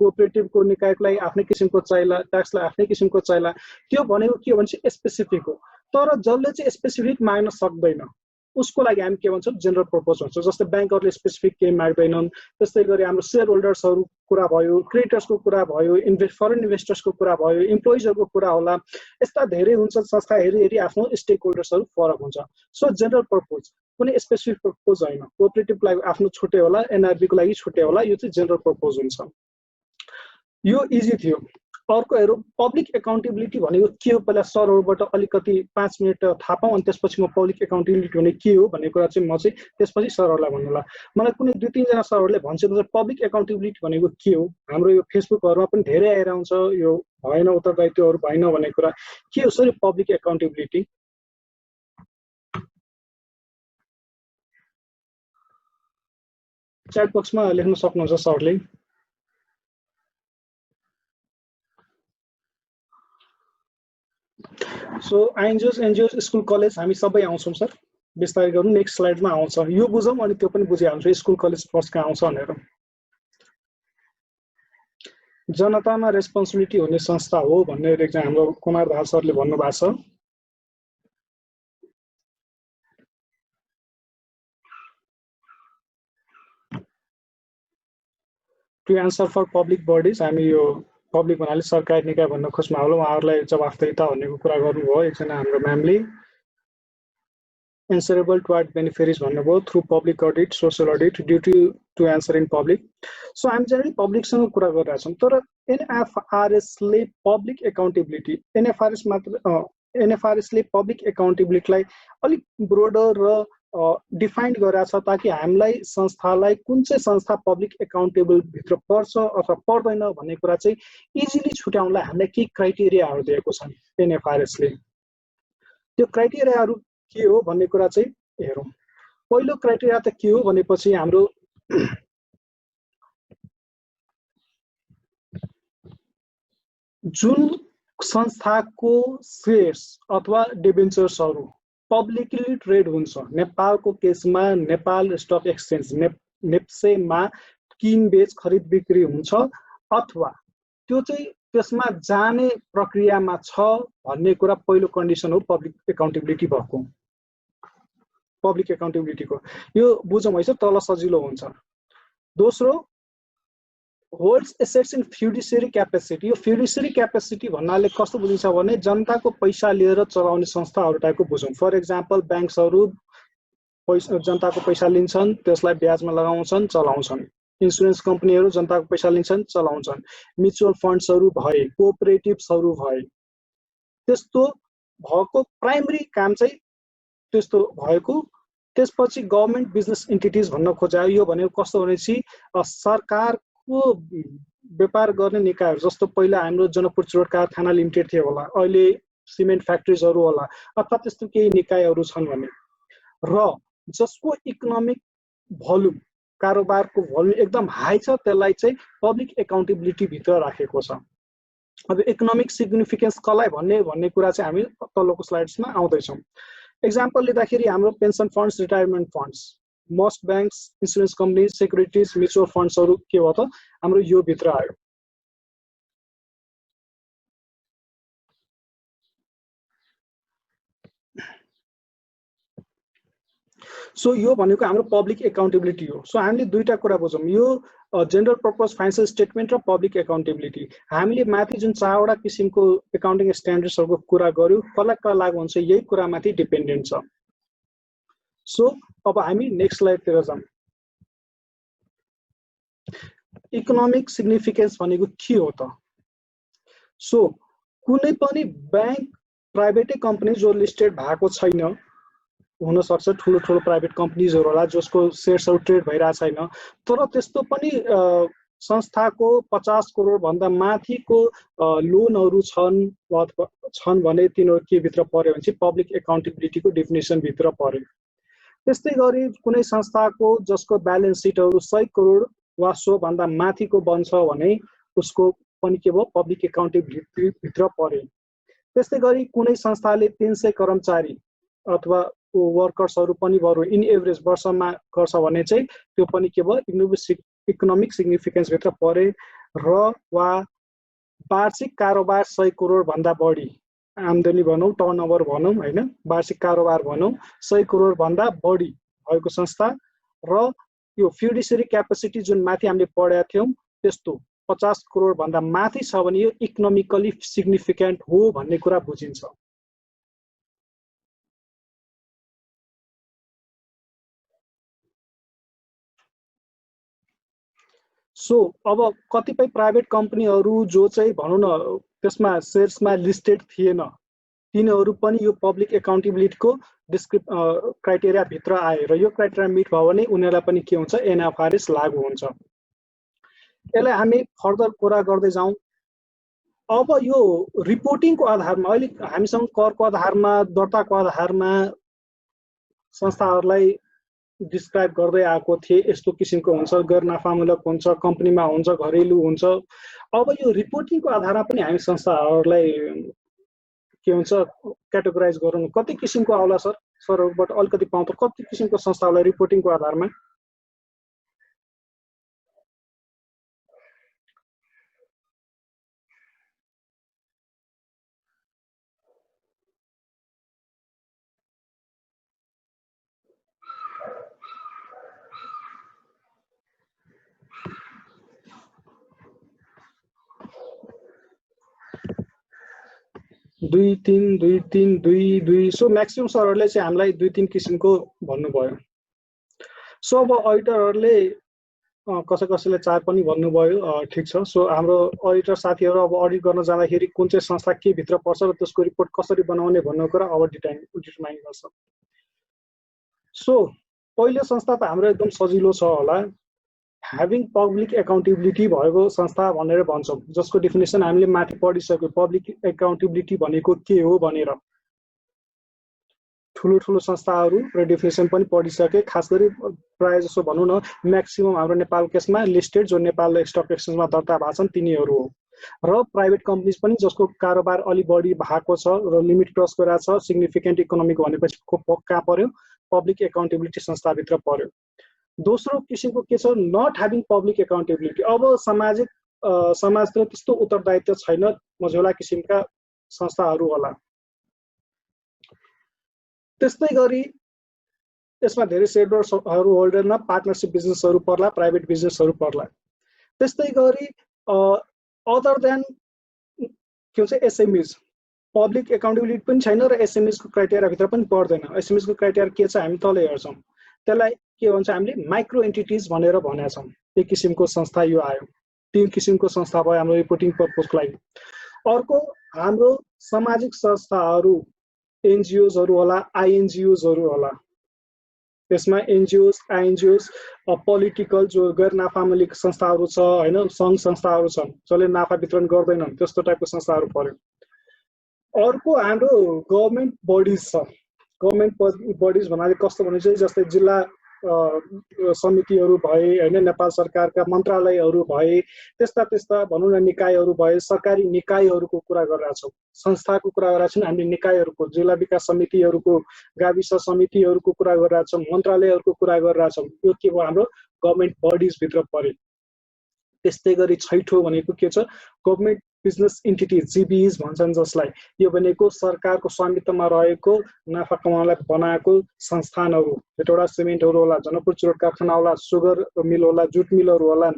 कोअपरेटिभको निकायको लागि आफ्नै किसिमको चाहिला, ट्याक्सलाई आफ्नै किसिमको चाहिला। त्यो भनेको के हो भने चाहिँ स्पेसिफिक हो। तर जसले चाहिँ स्पेसिफिक माग्न सक्दैन उसको लागि हामी के भन्छौँ, जेनरल पर्पज भन्छौँ। जस्तै ब्याङ्कहरूले स्पेसिफिक केही माग्दैनन्, त्यस्तै गरी हाम्रो सेयर होल्डर्सहरू कुरा भयो, क्रेडिटर्सको कुरा भयो, फरेन इन्भेस्टर्सको कुरा भयो, इम्प्लोइजहरूको कुरा होला। यस्ता धेरै हुन्छ, संस्था हेरी आफ्नो स्टेक होल्डर्सहरू फरक हुन्छ। सो जेनरल पर्पज कुनै स्पेसिफिक पर्पज होइन। कोअपरेटिभको लागि आफ्नो छुट्टै होला, एनआरबीको लागि छुट्टै होला, यो चाहिँ जेनरल पर्पज हुन्छ। यो इजी थियो। अर्को हेरौँ, पब्लिक एकाउन्टेबिलिटी भनेको के हो। पहिला सरहरूबाट अलिकति 5 मिनट थाहा पाऊँ, अनि त्यसपछि म पब्लिक एकाउन्टेबिलिटी भने के हो भन्ने कुरा चाहिँ म चाहिँ त्यसपछि सरहरूलाई भन्नुला। मलाई कुनै 2-3 जना सरहरूले भन्छ पब्लिक एकाउन्टेबिलिटी भनेको के हो। हाम्रो यो फेसबुकहरूमा पनि धेरै आएर आउँछ, यो भएन उत्तरदायित्वहरू भएन भन्ने कुरा। के हो सर पब्लिक एकाउन्टेबिलिटी? च्याट बक्समा लेख्न सक्नुहुन्छ सरले। सो आइएनजिओस, एनजिओस, स्कुल कलेज हामी सबै आउँछौँ सर। विस्तारै गरौँ, नेक्स्ट स्लाइडमा आउँछ। यो बुझौँ अनि त्यो पनि बुझिहाल्छु स्कुल कलेज फर्स्ट कहाँ आउँछ भनेर। जनतामा रेस्पोन्सिबिलिटी हुने संस्था हो भनेर चाहिँ हाम्रो कुमार दाहाल सरले भन्नुभएको छ। To answer for public bodies, हामी यो पब्लिक भन्नाले सरकारी निकाय भन्न खोज्नु होला, उहाँहरूलाई जवाफदेहिता भन्नेको कुरा गर्नुभयो एकजना हाम्रो म्यामले। एन्सरेबल टु बेनिफिटरिज भन्नुभयो, through public audit, social audit, duty to answer in public. So हामी जेनरली पब्लिकसँग कुरा गरिरहेछौँ। तर एनएफआरएसले पब्लिक एकाउन्टेबिलिटी, एनएफआरएसले पब्लिक एकाउन्टेबिलिटीलाई अलिक ब्रोडर र डिफाइन गरेको छ, ताकि हामीलाई संस्थालाई कुन चाहिँ संस्था पब्लिक एकाउन्टेबल भित्र पर्छ अथवा पर्दैन भन्ने कुरा चाहिँ इजिली छुट्याउनलाई हामीलाई के क्राइटेरियाहरू दिएको छन् एनएफआरएसले। त्यो क्राइटेरियाहरू के हो भन्ने कुरा चाहिँ हेरौँ। पहिलो क्राइटेरिया त के हो भनेपछि हाम्रो जुन संस्थाको सेयर्स अथवा डिबेन्चर्सहरू पब्लिकली ट्रेड हुन्छ, नेपालको केसमा नेपाल स्टक एक्सचेन्ज नेप्सेमा किनबेच खरिद बिक्री हुन्छ, अथवा त्यो चाहिँ त्यसमा जाने प्रक्रियामा छ भन्ने कुरा पहिलो कन्डिसन हो पब्लिक एकाउन्टेबिलिटी भएको, पब्लिक एकाउन्टेबिलिटीको। यो बुझौँ है सर, तल सजिलो हुन्छ। दोस्रो, होल्ड्स एसेट्स इन फ्युडिसियरी क्यापेसिटी। यो फ्युडिसियरी क्यापेसिटी भन्नाले कस्तो बुझिन्छ भने जनताको पैसा लिएर चलाउने संस्थाहरू टाइपको बुझौँ। फर इक्जाम्पल ब्याङ्क्सहरू पैसा, जनताको पैसा लिन्छन्, त्यसलाई ब्याजमा लगाउँछन्, चलाउँछन्। इन्सुरेन्स कम्पनीहरू जनताको पैसा लिन्छन्, चलाउँछन्। म्युचुअल फन्ड्सहरू भए, कोअपरेटिभ्सहरू भए, त्यस्तो भएको प्राइमरी काम चाहिँ त्यस्तो भएको। त्यसपछि गभर्मेन्ट बिजनेस इन्टिटिज भन्न खोजा। यो भनेको कस्तो भनेपछि सरकारको व्यापार गर्ने निकायहरू, जस्तो पहिला हाम्रो जनकपुर चुरोट कारखाना लिमिटेड थियो होला, अहिले सिमेन्ट फ्याक्ट्रिजहरू होला, अथवा त्यस्तो केही निकायहरू छन् भने, र जसको इकोनोमिक भोल्युम, कारोबारको भोल्युम एकदम हाई छ, त्यसलाई चाहिँ पब्लिक एकाउन्टेबिलिटी भित्र राखेको छ। अब इकोनोमिक सिग्निफिकेन्स कसलाई भन्ने कुरा चाहिँ हामी तल्लोको स्लाइड्समा आउँदैछौँ। एक्जाम्पल लिँदाखेरि हाम्रो pension funds, retirement funds, most banks, insurance company, securities, mutual फन्ड्सहरू के हो त हाम्रो यो भित्र आयो। सो यो भनेको हाम्रो पब्लिक एकाउन्टेबिलिटी हो। सो हामीले दुईटा कुरा बुझौँ, यो जेनरल पर्पज फाइनेन्सियल स्टेटमेन्ट र पब्लिक एकाउन्टेबिलिटी। हामीले माथि जुन 4वटा किसिमको एकाउन्टिङ स्ट्यान्डर्ड्सहरूको कुरा गर्यौँ, कसलाई लागु हुन्छ यही कुरामाथि डिपेन्डेन्ट छ। सो अब हामी नेक्स्ट स्लाइडतिर जाउँ। इकोनोमिक सिग्निफिकेन्स भनेको के हो त? सो कुनै पनि ब्याङ्क, प्राइभेटै कम्पनी जो लिस्टेड भएको छैन, हुनसक्छ ठुलो ठुलो प्राइभेट कम्पनीजहरू होला जसको सेयर्सहरू ट्रेड भइरहेको छैन, तर त्यस्तो पनि संस्थाको 50 करोड भन्दा माथिको लोनहरू छन् भने तिनीहरू के भित्र पर्यो भने चाहिँ पब्लिक एकाउन्टेबिलिटीको डेफिनेसन भित्र पर्यो। त्यस्तै गरी कुनै संस्थाको जसको ब्यालेन्स सिटहरू 100 करोड वा सो भन्दा माथिको बन्छ भने उसको पनि के भयो, पब्लिक एकाउन्टेबिलिटी भित्र पर्यो। त्यस्तै गरी कुनै संस्थाले 300 कर्मचारी अथवा वर्कर्सहरू पनि बरु इन एभरेज वर्षमा गर्छ भने चाहिँ त्यो पनि के भयो, इकोनोमिक सिग्निफिकेन्स भित्र परे। र वा वार्षिक कारोबार 100 करोड भन्दा बढी आम्दानी भनौँ, टर्नओभर भनौँ हैन, वार्षिक कारोबार भनौँ 100 करोड भन्दा बढी भएको संस्था र यो फ्युडिसरी क्यापेसिटी जुन माथि हामीले पढेका थियौँ त्यस्तो 50 करोड भन्दा माथि छ भने यो इकोनोमिकली सिग्निफिकेन्ट हो भन्ने कुरा बुझिन्छ। सो अब कतिपय प्राइभेट कम्पनीहरू जो चाहिँ भनौँ न त्यसमा सेयर्समा लिस्टेड थिएन तिनीहरू पनि यो पब्लिक एकाउन्टेबिलिटीको क्राइटेरिया भित्र आए र यो क्राइटेरिया मिट भयो भने उनीहरूलाई पनि के हुन्छ एनएफआरएस लागू हुन्छ। यसलाई हामी फर्दर कुरा गर्दै जाउँ। अब यो रिपोर्टिङको आधारमा अहिले हामीसँग करको आधारमा दर्ताको आधारमा संस्थाहरूलाई डिस्क्राइब गर्दै आएको थिए, यस्तो किसिमको हुन्छ, गैर नाफामूलक हुन्छ, कम्पनीमा हुन्छ, घरेलु हुन्छ। अब यो रिपोर्टिङको आधारमा पनि हामी संस्थाहरूलाई के हुन्छ क्याटेगोराइज गरौँ, कति किसिमको आउला सर? सरहरूबाट अलिकति पाउँ त कति किसिमको संस्थाहरूलाई रिपोर्टिङको आधारमा? दुई तीन सो म्याक्सिमम सरहरूले चाहिँ हामीलाई 2-3 किसिमको भन्नुभयो। सो अब अडिटरहरूले कसैले 4 पनि भन्नुभयो, ठिक छ। सो हाम्रो अडिटर साथीहरू अब अडिट गर्न जाँदाखेरि कुन चाहिँ संस्था के भित्र पर्छ र त्यसको रिपोर्ट कसरी बनाउने भन्ने कुरा अब डिटरमाइन गर्छ। सो पहिलो संस्था त हाम्रो एकदम सजिलो छ होला, ह्याभिङ पब्लिक एकाउन्टेबिलिटी भएको संस्था भनेर भन्छौँ, जसको डेफिनेसन हामीले माथि पढिसक्यो। पब्लिक एकाउन्टेबिलिटी भनेको के हो भनेर ठुलो संस्थाहरू र डेफिनेसन पनि पढिसके। खास गरी प्रायः जसो भनौँ न म्याक्सिमम हाम्रो नेपाल केसमा लिस्टेड जो नेपाल स्टक एक्सचेन्जमा दर्ता भएको छन् तिनीहरू हो, र प्राइभेट कम्पनीज पनि जसको कारोबार अलि बढी भएको छ र लिमिट क्रस गरेको छ, सिग्निफिकेन्ट इकोनोमिक भनेपछि कहाँ पर्यो? पब्लिक एकाउन्टेबिलिटी संस्थाभित्र पर्यो। दोस्रो किसिमको के छ? Not having public accountability. अब समाजतिर त्यस्तो उत्तरदायित्व छैन, मझौला किसिमका संस्थाहरू होला। त्यस्तै गरी यसमा धेरै सेयरहोल्डरहरू होल्डरमा पार्टनरसिप बिजनेसहरू पर्ला, प्राइभेट बिजनेसहरू पर्ला। त्यस्तै गरी अदर देन के भन्छ एसएमइज, पब्लिक एकाउन्टेबिलिटी पनि छैन र एसएमइजको क्राइटेरियाभित्र पनि पर्दैन। एसएमइजको क्राइटेरिया के छ हामी तल हेर्छौँ, त्यसलाई के भन्छ हामीले माइक्रो एन्टिटिज भनेर भनेका छौँ। एक किसिमको संस्था यो आयो। 3 किसिमको संस्था भयो हाम्रो रिपोर्टिङ पर्पजको लागि। अर्को हाम्रो सामाजिक संस्थाहरू, एनजिओजहरू होला, आइएनजिओजहरू होला। त्यसमा एनजिओज, आइएनजिओज, पोलिटिकल जो गैर नाफामूलक संस्थाहरू छ हैन, सङ्घ संस्थाहरू छन् जसले नाफा वितरण गर्दैनन्, त्यस्तो टाइपको संस्थाहरू पर्यो। अर्को हाम्रो गभर्नमेन्ट बडिज छ। गभर्नमेन्ट बडिज भन्नाले कस्तो भने चाहिँ जस्तै जिल्ला समितिहरू भए हैन, नेपाल सरकारका मन्त्रालयहरू भए, त्यस्ता भनौँ न निकायहरू भए, सरकारी निकायहरूको कुरा गरिरहेका छौँ। संस्थाको कुरा गरिरहेका छौँ हामीले, निकायहरूको, जिल्ला विकास समितिहरूको, गाविस समितिहरूको कुरा गरिरहेका छौँ, मन्त्रालयहरूको कुरा गरिरहेका छौँ। यो के भयो? हाम्रो गभर्नमेन्ट बडिजभित्र परे। त्यस्तै गरी छैठो भनेको के छ? गभर्नमेन्ट बिजनेस इन्टिटिज, जिबिइज भन्छन् जसलाई। यो भनेको सरकारको स्वामित्वमा रहेको नाफा कमाउनलाई बनाएको संस्थानहरू। एउटा सिमेन्टहरू होला, जनकपुर चुरोट कारखाना होला, सुगर मिल होला, जुट मिलहरू होला,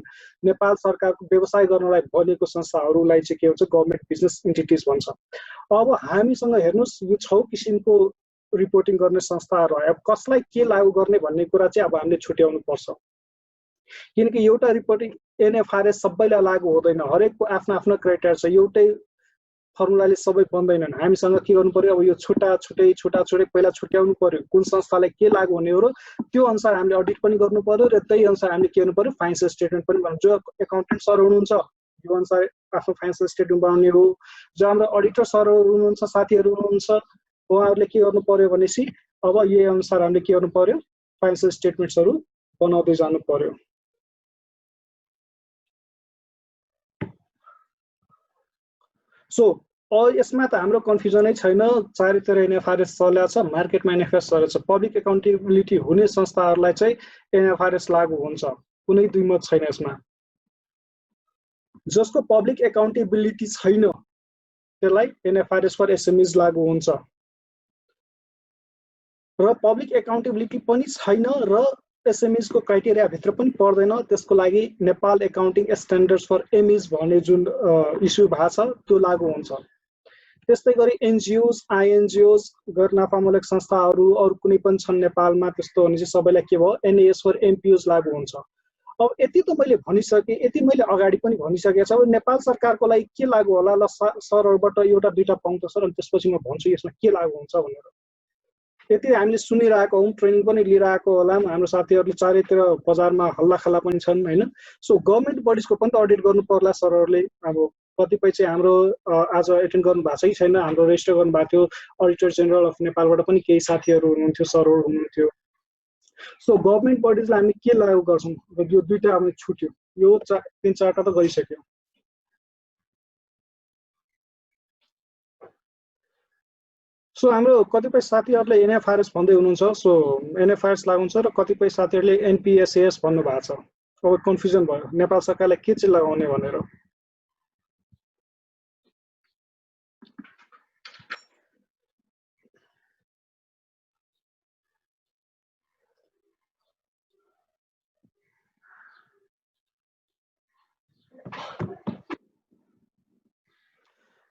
नेपाल सरकारको व्यवसाय गर्नलाई बनेको संस्थाहरूलाई चाहिँ के भन्छ? गभर्नमेन्ट बिजनेस इन्टिटिज भन्छ। अब हामीसँग हेर्नुहोस् यो 6 किसिमको रिपोर्टिङ गर्ने संस्थाहरू आयो। अब कसलाई के लागू गर्ने भन्ने कुरा चाहिँ अब हामीले छुट्याउनु पर्छ, किनकि एउटा रिपोर्टिङ एनएफआरएस सबैलाई लागू हुँदैन। हरेकको आफ्नो क्राइटेरिया छ, एउटै फर्मुलाले सबै बन्दैनन्। हामीसँग के गर्नु पर्यो? अब यो छुट्टै पहिला छुट्याउनु पर्यो कुन संस्थालाई के लागू हुने हो र त्यो अनुसार हामीले अडिट पनि गर्नु पर्यो र त्यही अनुसार हामीले के गर्नु पर्यो? फाइनेन्सियल स्टेटमेन्ट पनि बनाउनु। जो एकाउन्टेन्ट सर हुनुहुन्छ यो अनुसार आफ्नो फाइनेन्सियल स्टेटमेन्ट बनाउने हो। जो हाम्रो अडिटर सरहरू हुनुहुन्छ, साथीहरू हुनुहुन्छ, उहाँहरूले के गर्नु पर्यो भनेपछि अब यही अनुसार हामीले के गर्नु पर्यो? फाइनेन्सियल स्टेटमेन्ट्सहरू बनाउँदै जानु पर्यो। सो यसमा त हाम्रो कन्फ्युजनै छैन, चारैतिर एनएफआरएस चलेको छ, मार्केटमा एनएफआरएस चलेको छ। पब्लिक एकाउन्टेबिलिटी हुने संस्थाहरूलाई चाहिँ एनएफआरएस लागू हुन्छ, कुनै दुई मत छैन यसमा। जसको पब्लिक एकाउन्टेबिलिटी छैन त्यसलाई एनएफआरएस फर एसएमइज लागू हुन्छ। र पब्लिक एकाउन्टेबिलिटी पनि छैन र एसएमइज को क्राइटेरिया भित्र पनि पर्दैन, त्यसको लागि नेपाल एकाउन्टिङ स्ट्यान्डर्ड्स फर एमइज भन्ने जुन इस्यु भएको छ त्यो लागू हुन्छ। त्यस्तै गरी एनजिओज, आइएनजिओज, गैर नाफामूलक संस्थाहरू अरू कुनै पनि छन् नेपालमा त्यस्तो भने चाहिँ सबैलाई के भयो एनएएस फर एमपिओज लागू हुन्छ। अब यति त मैले भनिसकेँ, यति मैले अगाडि पनि भनिसकेको छु। नेपाल सरकारको लागि के लागू होला ल सरहरूबाट एउटा दुईटा पाउँछ सर, अनि त्यसपछि म भन्छु यसमा के लागू हुन्छ भनेर। यति हामीले सुनिरहेको हौँ, ट्रेनिङ पनि लिइरहेको होला, हाम्रो साथीहरूले चारैतिर बजारमा हल्लाखल्ला पनि छन् होइन। सो गभर्मेन्ट बडिजको पनि त अडिट गर्नु पर्ला सरहरूले। अब कतिपय चाहिँ हाम्रो आज एटेन्ड गर्नु भएको छ कि छैन, हाम्रो रेजिस्टर गर्नुभएको थियो अडिटर जेनरल अफ नेपालबाट पनि केही साथीहरू हुनुहुन्थ्यो, सरहरू हुनुहुन्थ्यो। सो गभर्मेन्ट बडिजलाई हामी के लागू गर्छौँ, यो दुईटा हामी छुट्यो, यो तीन चारवटा त गरिसक्यो। सो हाम्रो कतिपय साथीहरूले एनएफआरएस भन्दै हुनुहुन्छ, सो एनएफआरएस लागु हुन्छ, र कतिपय साथीहरूले एनपिएसएस भन्नु भएको छ। अब कन्फ्युजन भयो नेपाल सरकारलाई के चाहिँ लगाउने भनेर।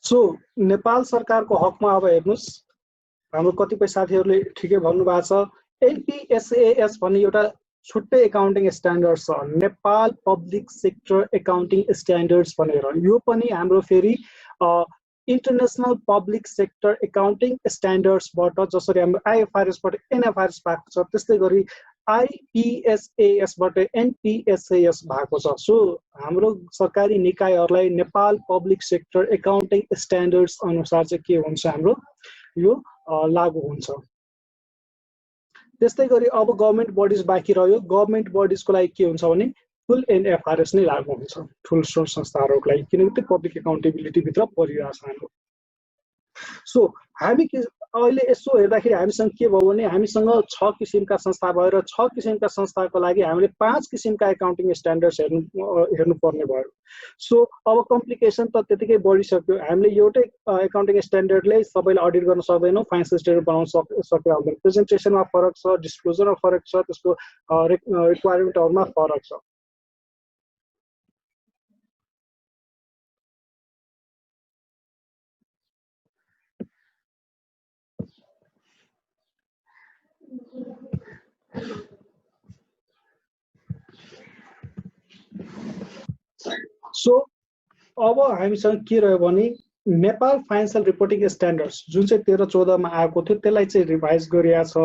सो नेपाल सरकारको हकमा अब हेर्नुहोस्, हाम्रो कतिपय साथीहरूले ठिकै भन्नुभएको छ, एनपिएसएएस भन्ने एउटा छुट्टै एकाउन्टिङ स्ट्यान्डर्ड छ, Nepal public sector accounting standards भनेर। यो पनि हाम्रो फेरि इन्टरनेसनल पब्लिक सेक्टर एकाउन्टिङ स्ट्यान्डर्ड्सबाट, जसरी हाम्रो आइएफआरएसबाट एनएफआरएस भएको छ त्यस्तै गरी आइपिएसएएसबाट एनपिएसएएस भएको छ। सो हाम्रो सरकारी निकायहरूलाई Nepal public sector accounting standards अनुसार चाहिँ के हुन्छ, हाम्रो यो लागू हुन्छ। त्यस्तै गरी अब गभर्मेन्ट बडिज बाँकी रह्यो। गभर्मेन्ट बडिजको लागि के हुन्छ भने फुल एनएफआरएस नै लागू हुन्छ ठुलो संस्थाहरूको लागि, किनकि त्यो पब्लिक एकाउन्टेबिलिटी भित्र परिरहेको छ हाम्रो। सो हामी अहिले यसो हेर्दाखेरि हामीसँग के भयो भने हामीसँग 6 किसिमका संस्था भएर 6 किसिमका संस्थाको लागि हामीले 5 किसिमका एकाउन्टिङ स्ट्यान्डर्ड्स हेर्नुपर्ने भयो। सो अब कम्प्लिकेसन त त्यतिकै बढिसक्यो। हामीले एउटै एकाउन्टिङ स्ट्यान्डर्डले सबैलाई अडिट गर्न सक्दैनौँ, फाइनेन्सियल स्टेटमेन्ट बनाउन सक्यो हुँदैन। प्रेजेन्टेसनमा फरक छ, डिस्क्लोजरमा फरक छ, त्यसको रिक्वायरमेन्टहरूमा फरक छ। सो अब हामीसँग के रह्यो भने नेपाल फाइनेन्सियल रिपोर्टिङ स्ट्यान्डर्ड्स जुन चाहिँ 13-14 मा आएको थियो त्यसलाई चाहिँ रिभाइज गरिएको छ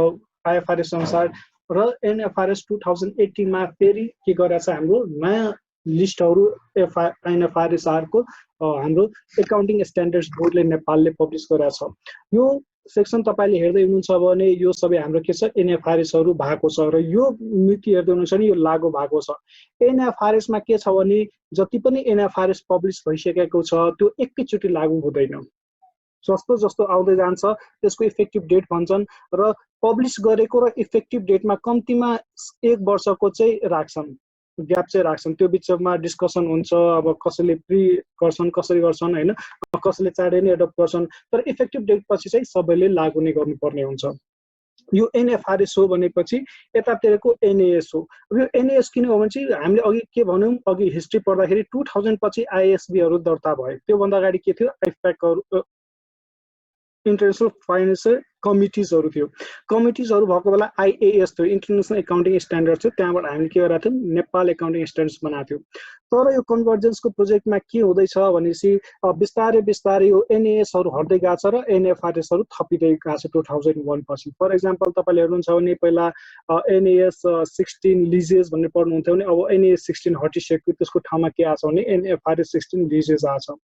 आइएफआरएस अनुसार, र एनएफआरएस 2018 मा फेरि के गरेको छ, हाम्रो नयाँ लिस्टहरू एनएफआरएसआरको हाम्रो एकाउन्टिङ स्ट्यान्डर्ड्स बोर्डले नेपालले पब्लिस गरेको छ। यो सेक्सन तपाईँले हेर्दै हुनुहुन्छ भने यो सबै हाम्रो के छ, एनएफआरएसहरू भएको छ, र यो मिति हेर्दै हुनुहुन्छ भने यो लागू भएको छ। एनएफआरएसमा के छ भने जति पनि एनएफआरएस पब्लिस भइसकेको छ त्यो एकैचोटि लागू हुँदैन, जस्तो जस्तो आउँदै जान्छ त्यसको इफेक्टिभ डेट भन्छन्, र पब्लिस गरेको र इफेक्टिभ डेटमा कम्तीमा 1 वर्षको चाहिँ राख्छन्, ग्याप चाहिँ राख्छन्। त्यो बिचमा डिस्कसन हुन्छ, अब कसैले प्री गर्छन्, कसरी गर्छन् होइन, कसैले चाँडै नै एडप्ट गर्छन्, तर इफेक्टिभ डेट पछि चाहिँ सबैले लागू नै गर्नुपर्ने हुन्छ। यो एनएफआरएस हो भनेपछि यतातिरको एनएएस हो। अब यो एनएएस किन हो भने चाहिँ हामीले अघि के भन्यौँ, अघि हिस्ट्री पढ्दाखेरि 2000 पछि आइएसबीहरू दर्ता भयो। त्योभन्दा अगाडि के थियो, आइफएकहरू इन्टरनेसनल फाइनेन्सियल कमिटिजहरू थियो। कमिटिजहरू भएको बेला आइएएस थियो, इन्टरनेसनल एकाउन्टिङ स्ट्यान्डर्ड थियो, त्यहाँबाट हामीले के गरेका थियौँ, नेपाल एकाउन्टिङ स्ट्यान्डर्ड्स बनाएको थियौँ। तर यो कन्भर्जेन्सको प्रोजेक्टमा के हुँदैछ भनेपछि बिस्तारै बिस्तारै यो एनएएसहरू हट्दै गएको छ र एनएफआरएसहरू थपिँदै गएको छ 2001 पछि। फर इक्जाम्पल तपाईँले हेर्नुहुन्छ भने पहिला एनएएस 16 लिजेस भन्ने पढ्नुहुन्थ्यो भने अब एनएएस 16 हटिसक्यो, त्यसको ठाउँमा के आएको छ भने एनएफआरएस 16 लिजेस आएको छ।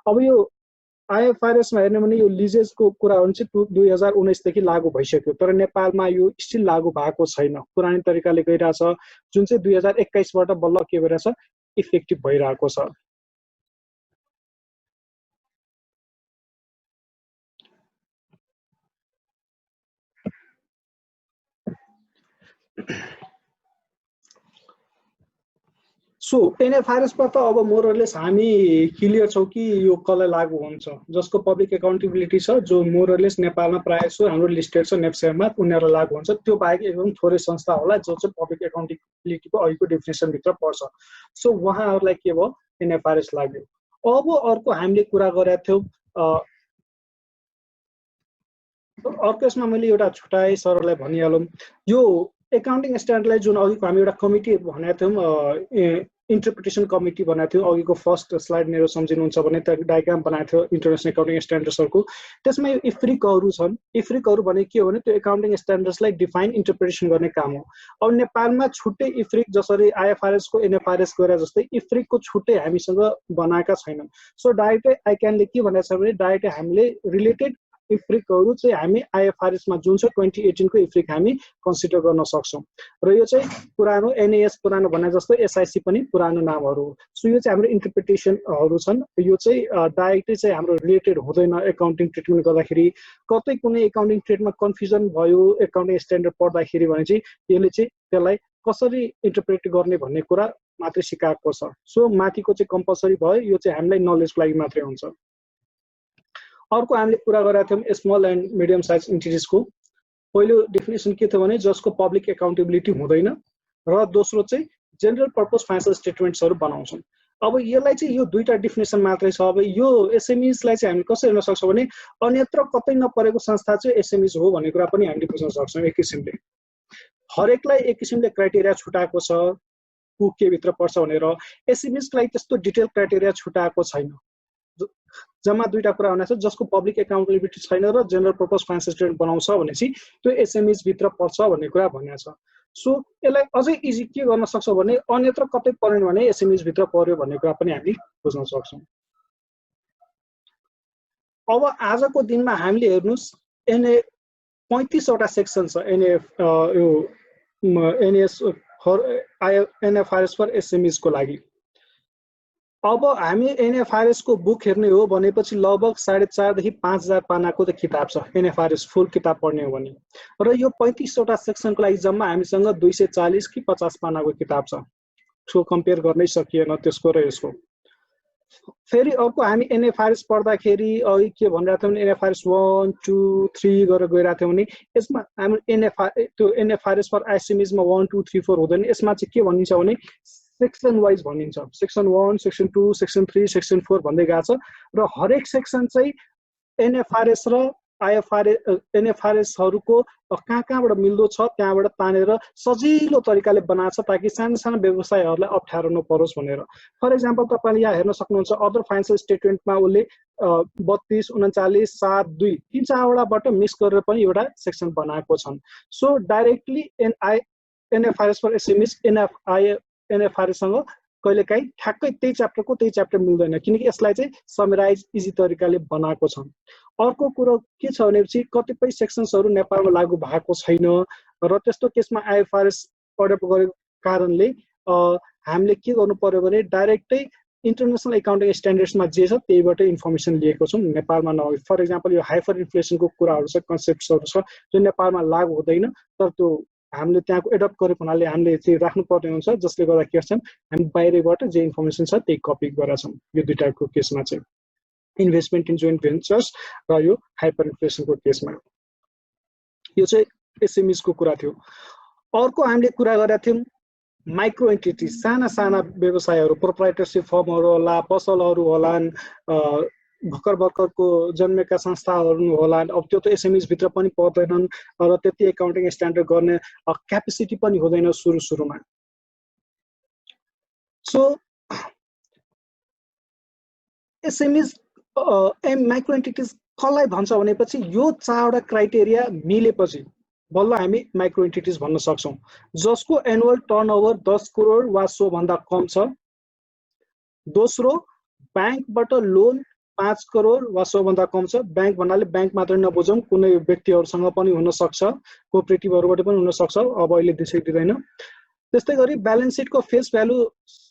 अब यो आइएफआरएसमा हेर्ने भने यो लिजेसको कुरा हो भने चाहिँ 2019 देखि लागू भइसक्यो, तर नेपालमा यो स्टिल लागू भएको छैन, पुरानो तरिकाले गइरहेछ, जुन चाहिँ 2021 बाट बल्ल के भइरहेछ, इफेक्टिभ भइरहेको छ। सो एनएफआरएसबाट अब मोरलेस हामी क्लियर छौँ कि यो कसलाई लागू हुन्छ, जसको पब्लिक एकाउन्टेबिलिटी छ, जो मोरलेस नेपालमा प्रायः सो हाम्रो लिस्टेड छ नेप्सेमा, उनीहरूलाई लागू हुन्छ। त्यो बाहेक एकदम थोरै संस्था होला जो चाहिँ पब्लिक एकाउन्टेबिलिटीको अघिको डेफिनेसनभित्र पर्छ। सो उहाँहरूलाई के भयो, एनएफआरएस लाग्यो। अब अर्को हामीले कुरा गरेका थियौँ, अर्को यसमा मैले एउटा छुट्याएँ सरलाई भनिहालौँ, यो एकाउन्टिङ स्ट्यान्डर्डलाई जुन अघिको हामी एउटा कमिटी भनेको थियौँ, इन्टरप्रिटेसन कमिटी बनाएको थियो, अघिको फर्स्ट स्लाइड मेरो सम्झिनुहुन्छ भने त्यो डायग्राम बनाएको थियो इन्टरनेसनल एकाउन्टिङ स्ट्यान्डर्ड्सहरूको। त्यसमा यो इफ्रिकहरू छन्। इफ्रिकहरू भने के हो भने त्यो एकाउन्टिङ स्ट्यान्डर्ड्सलाई डिफाइन इन्टरप्रिटेसन गर्ने काम हो। अब नेपालमा छुट्टै इफ्रिक जसरी आइएफआरएसको एनएफआरएस गरे जस्तै इफ्रिकको छुट्टै हामीसँग बनाएका छैनन्। सो डाइरेक्टै आइक्यानले के भनेको छ भने डाइरेक्टै हामीले रिलेटेड इफ्रिकहरू चाहिँ हामी आइएफआरएसमा जुन छ 2018 को इफ्रिक हामी कन्सिडर गर्न सक्छौँ। र यो चाहिँ पुरानो एनएएस पुरानो भने जस्तो एसआइसी पनि पुरानो नामहरू हो। सो यो चाहिँ हाम्रो इन्टरप्रिटेसनहरू छन्। यो चाहिँ डाइरेक्टली चाहिँ हाम्रो रिलेटेड हुँदैन एकाउन्टिङ ट्रिटमेन्ट गर्दाखेरि। कतै कुनै एकाउन्टिङ ट्रिटमा कन्फ्युजन भयो एकाउन्टिङ स्ट्यान्डर्ड पढ्दाखेरि भने चाहिँ यसले चाहिँ त्यसलाई कसरी इन्टरप्रेट गर्ने भन्ने कुरा मात्रै सिकाएको छ। सो माथिको चाहिँ कम्पलसरी भयो, यो चाहिँ हामीलाई नलेजको लागि मात्रै हुन्छ। अर्को हामीले कुरा गरेका थियौँ स्मल एन्ड मिडियम साइज इन्टिटिजको। पहिलो डेफिनेसन के थियो भने जसको पब्लिक एकाउन्टेबिलिटी हुँदैन, र दोस्रो चाहिँ जेनरल पर्पस फाइनेन्सियल स्टेटमेन्ट्सहरू बनाउँछन्। अब यसलाई चाहिँ यो दुईटा डेफिनेसन मात्रै छ। अब यो एसएमइजलाई चाहिँ हामी कसरी हेर्न सक्छौँ भने अन्यत्र कतै नपरेको संस्था चाहिँ एसएमइज हो भन्ने कुरा पनि हामीले बुझ्न सक्छौँ। एक किसिमले हरेकलाई एक किसिमले क्राइटेरिया छुटाएको छ को के भित्र पर्छ भनेर। एसएमइजलाई त्यस्तो डिटेल क्राइटेरिया छुटाएको छैन। जम्मा दुईटा कुरा हुनेछ, जसको पब्लिक एकाउन्टेबिलिटी छैन र जेनरल पर्पस फाइनेन्सियल स्टेटमेन्ट बनाउँछ भनेपछि त्यो एसएमइज भित्र पर्छ भन्ने कुरा भनेको छ। सो यसलाई अझै इजी के गर्न सक्छौँ भने अन्यत्र कतै परेन भने एसएमइज भित्र पर्यो भन्ने कुरा पनि हामी बुझ्न सक्छौँ। अब आजको दिनमा हामीले हेर्नुस् एनए 35 वटा सेक्सन छ एनएफआरएस फर एसएमइज को लागि। अब हामी एनएफआरएस को बुक हेर्ने हो भनेपछि लगभग 4.5 देखि 5,000 पानाको त किताब छ एनएफआरएस फुल किताब पढ्ने हो भने। र यो 35 वटा सेक्सनको लागि जम्मा हामीसँग 240 कि 50 पानाको किताब छ। सो कम्पेयर गर्नै सकिएन त्यसको र यसको। फेरि अर्को हामी एनएफआरएस पढ्दाखेरि अघि के भनिरहेको थियौँ एनएफआरएस 1, 2, 3 गरेर गइरहेको थियौँ भने यसमा हाम्रो त्यो एनएफआरएस फर एसएमइजमा 1, 2, 3, 4 हुँदैन। यसमा चाहिँ के भनिन्छ भने सेक्सन वाइज भनिन्छ। सेक्सन 1, सेक्सन 2, सेक्सन 3, सेक्सन 4 भन्दै गएको छ। र हरेक सेक्सन चाहिँ एनएफआरएस र एनएफआरएसहरूको कहाँ कहाँबाट मिल्दो छ त्यहाँबाट तानेर सजिलो तरिकाले बनाएको छ ताकि सानो सानो व्यवसायहरूलाई अप्ठ्यारो नपरोस् भनेर। फर इक्जाम्पल तपाईँले यहाँ हेर्न सक्नुहुन्छ अदर फाइनेन्सियल स्टेटमेन्टमा उसले 32, 39, 7, 2 3-4वटाबाट मिक्स गरेर पनि एउटा सेक्सन बनाएको छन्। So directly NFRS for SMEs एनएफआरएससँग कहिलेकाहीँ ठ्याक्कै त्यही च्याप्टरको त्यही च्याप्टर मिल्दैन, किनकि यसलाई चाहिँ समराइज इजी तरिकाले बनाएको छ। अर्को कुरो के छ भनेपछि कतिपय सेक्सन्सहरू नेपालमा लागू भएको छैन र त्यस्तो केसमा आइएफआरएस अडप्ट गरेको कारणले हामीले के गर्नु पर्यो भने डाइरेक्टै इन्टरनेसनल एकाउन्टिङ स्ट्यान्डर्ड्समा जे छ त्यहीबाट इन्फर्मेसन लिएको छौँ नेपालमा नभए। फर इक्जाम्पल यो हाइपर इन्फ्लेसनको कुराहरू छ, कन्सेप्ट्सहरू छ जो नेपालमा लागू हुँदैन, तर त्यो हामीले त्यहाँको एडप्ट गरेको हुनाले हामीले चाहिँ राख्नुपर्ने हुन्छ, जसले गर्दा के गर्छन् हामी बाहिरबाट जे इन्फर्मेसन छ त्यही कपी गरेका छौँ। यो दुईटाको केसमा चाहिँ इन्भेस्टमेन्ट इन जोइन्ट भेन्चर्स र यो हाइपर इन्फ्लेसनको केसमा यो चाहिँ एसएमइजको कुरा थियो। अर्को हामीले कुरा गरेका थियौँ माइक्रो एन्टिटिज, साना साना व्यवसायहरू, प्रोप्राइटरसिप फर्महरू होला, पसलहरू होलान्, भर्खर भर्खरको जन्मेका संस्थाहरू होला। अब त्यो त एसएमइज भित्र पनि पर्दैनन् र त्यति एकाउन्टिङ स्ट्यान्डर्ड गर्ने क्यापेसिटी पनि हुँदैन सुरुमा। सो एसएमइज माइक्रो एन्टिटिज कसलाई भन्छ भनेपछि यो 4वटा क्राइटेरिया मिलेपछि बल्ल हामी माइक्रो एन्टिटिज भन्न सक्छौँ, जसको एनुअल टर्नओभर 10 करोड वा सो भन्दा कम छ। दोस्रो ब्याङ्कबाट लोन 5 करोड वा सो भन्दा कम छ। ब्याङ्क भन्नाले ब्याङ्क मात्रै नबुझौँ, कुनै व्यक्तिहरूसँग पनि हुन सक्छ, कोअपरेटिभहरूबाट पनि हुन सक्छ, अब अहिले त्यसै दिँदैन। त्यस्तै गरी ब्यालेन्स सिटको फेस भ्यालु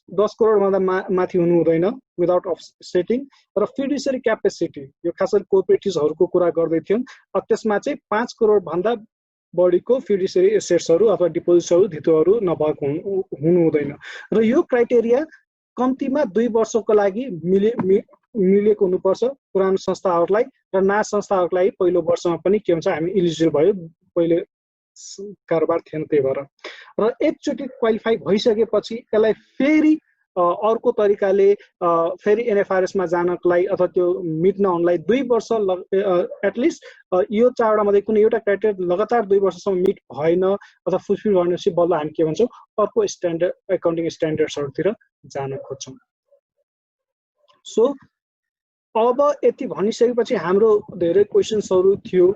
10 करोड भन्दा माथि हुनु हुँदैन विदाउट अफसेटिङ। र फिडुसियरी क्यापेसिटी, यो खास गरी कोअपरेटिभ्सहरूको कुरा गर्दै थियौँ, त्यसमा चाहिँ 5 करोड भन्दा बढीको फिडुसियरी एसेट्सहरू अथवा डिपोजिट्सहरू धितोहरू नभएको हुनु हुँदैन र यो क्राइटेरिया कम्तीमा 2 वर्षको लागि मिलेको हुनुपर्छ पुरानो संस्थाहरूलाई र नयाँ संस्थाहरूलाई पहिलो वर्षमा पनि के हुन्छ हामी इलिजिबल भयो पहिले कारोबार थिएन त्यही भएर र एकचोटि क्वालिफाई भइसकेपछि यसलाई फेरि अर्को तरिकाले फेरि एनएफआरएसमा जानको लागि अथवा त्यो मिट नहुनलाई 2 वर्ष एटलिस्ट यो चारवटा मध्ये कुनै एउटा क्राइटेरिया लगातार 2 वर्षसम्म मिट भएन अथवा फुलफिल गर्नेपछि बल्ल हामी के भन्छौँ अर्को स्ट्यान्डर्ड एकाउन्टिङ स्ट्यान्डर्ड्सहरूतिर जान खोज्छौँ। सो अब यति भनिसकेपछि हाम्रो धेरै क्वेसन्सहरू थियो